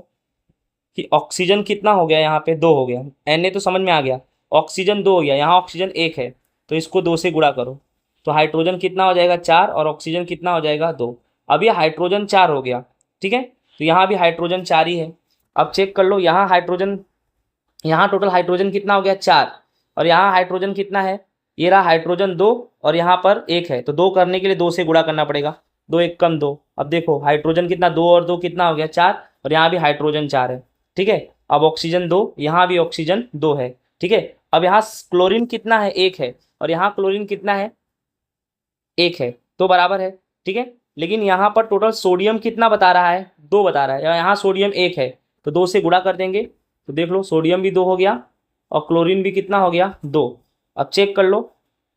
कि ऑक्सीजन कितना हो गया, यहाँ पे 2 हो गया। Na तो समझ में आ गया, ऑक्सीजन 2 हो गया, यहाँ ऑक्सीजन 1 है, तो इसको 2 से गुणा करो तो हाइड्रोजन कितना हो जाएगा 4 और ऑक्सीजन कितना हो जाएगा 2। अब ये हाइड्रोजन 4 हो गया, ठीक है, तो यहाँ भी हाइड्रोजन 4 ही है। अब चेक कर लो, यहाँ हाइड्रोजन, यहाँ टोटल हाइड्रोजन कितना हो गया 4, और यहाँ हाइड्रोजन कितना है, ये रहा हाइड्रोजन 2 और यहाँ पर 1 है, तो 2 करने के लिए 2 से गुणा करना पड़ेगा। 2 1 कम 2। अब देखो हाइड्रोजन कितना 2 और 2 कितना हो गया 4, और यहाँ भी हाइड्रोजन 4 है, ठीक है। अब ऑक्सीजन 2, यहाँ भी ऑक्सीजन 2 है, ठीक है। अब यहाँ क्लोरीन कितना है 1 है, और यहाँ क्लोरीन कितना है 1 है, तो बराबर है, ठीक है। लेकिन यहाँ पर टोटल सोडियम कितना बता रहा है 2 बता रहा है, यहाँ सोडियम 1 है, तो 2 से गुणा कर देंगे तो देख लो सोडियम भी 2 हो गया और क्लोरीन भी कितना हो गया 2। अब चेक कर लो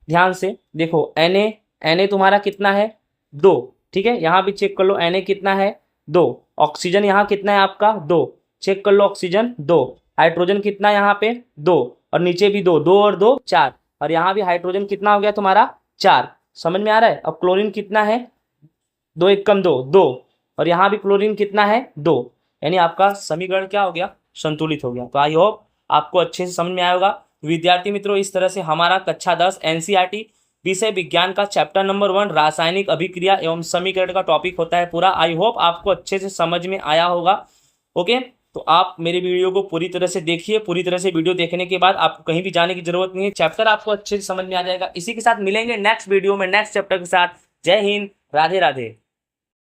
ध्यान से, देखो Na तुम्हारा कितना है 2, ठीक है। यहाँ भी चेक कर लो Na कितना है 2, ऑक्सीजन यहाँ कितना है आपका 2, चेक कर लो ऑक्सीजन 2, हाइड्रोजन कितना यहाँ पे 2 और नीचे भी 2, 2 और 2 4, और यहाँ भी हाइड्रोजन कितना हो गया तुम्हारा 4। समझ में आ रहा है। अब क्लोरीन कितना है 2 1 कम 2 2, और यहाँ भी क्लोरीन कितना है 2, यानी आपका समीकरण क्या हो गया संतुलित हो गया। तो आई होप आपको अच्छे से समझ में आया होगा। विद्यार्थी मित्रों, इस तरह से हमारा कक्षा 10 NCERT विषय विज्ञान का चैप्टर नंबर 1 रासायनिक अभिक्रिया एवं समीकरण का टॉपिक होता है पूरा। आई होप आपको अच्छे से समझ में आया होगा। ओके, तो आप मेरे वीडियो को पूरी तरह से देखिए। पूरी तरह से वीडियो देखने के बाद आपको कहीं भी जाने की जरूरत नहीं है, चैप्टर आपको अच्छे से समझ में आ जाएगा। इसी के साथ मिलेंगे नेक्स्ट वीडियो में नेक्स्ट चैप्टर के साथ। जय हिंद, राधे राधे।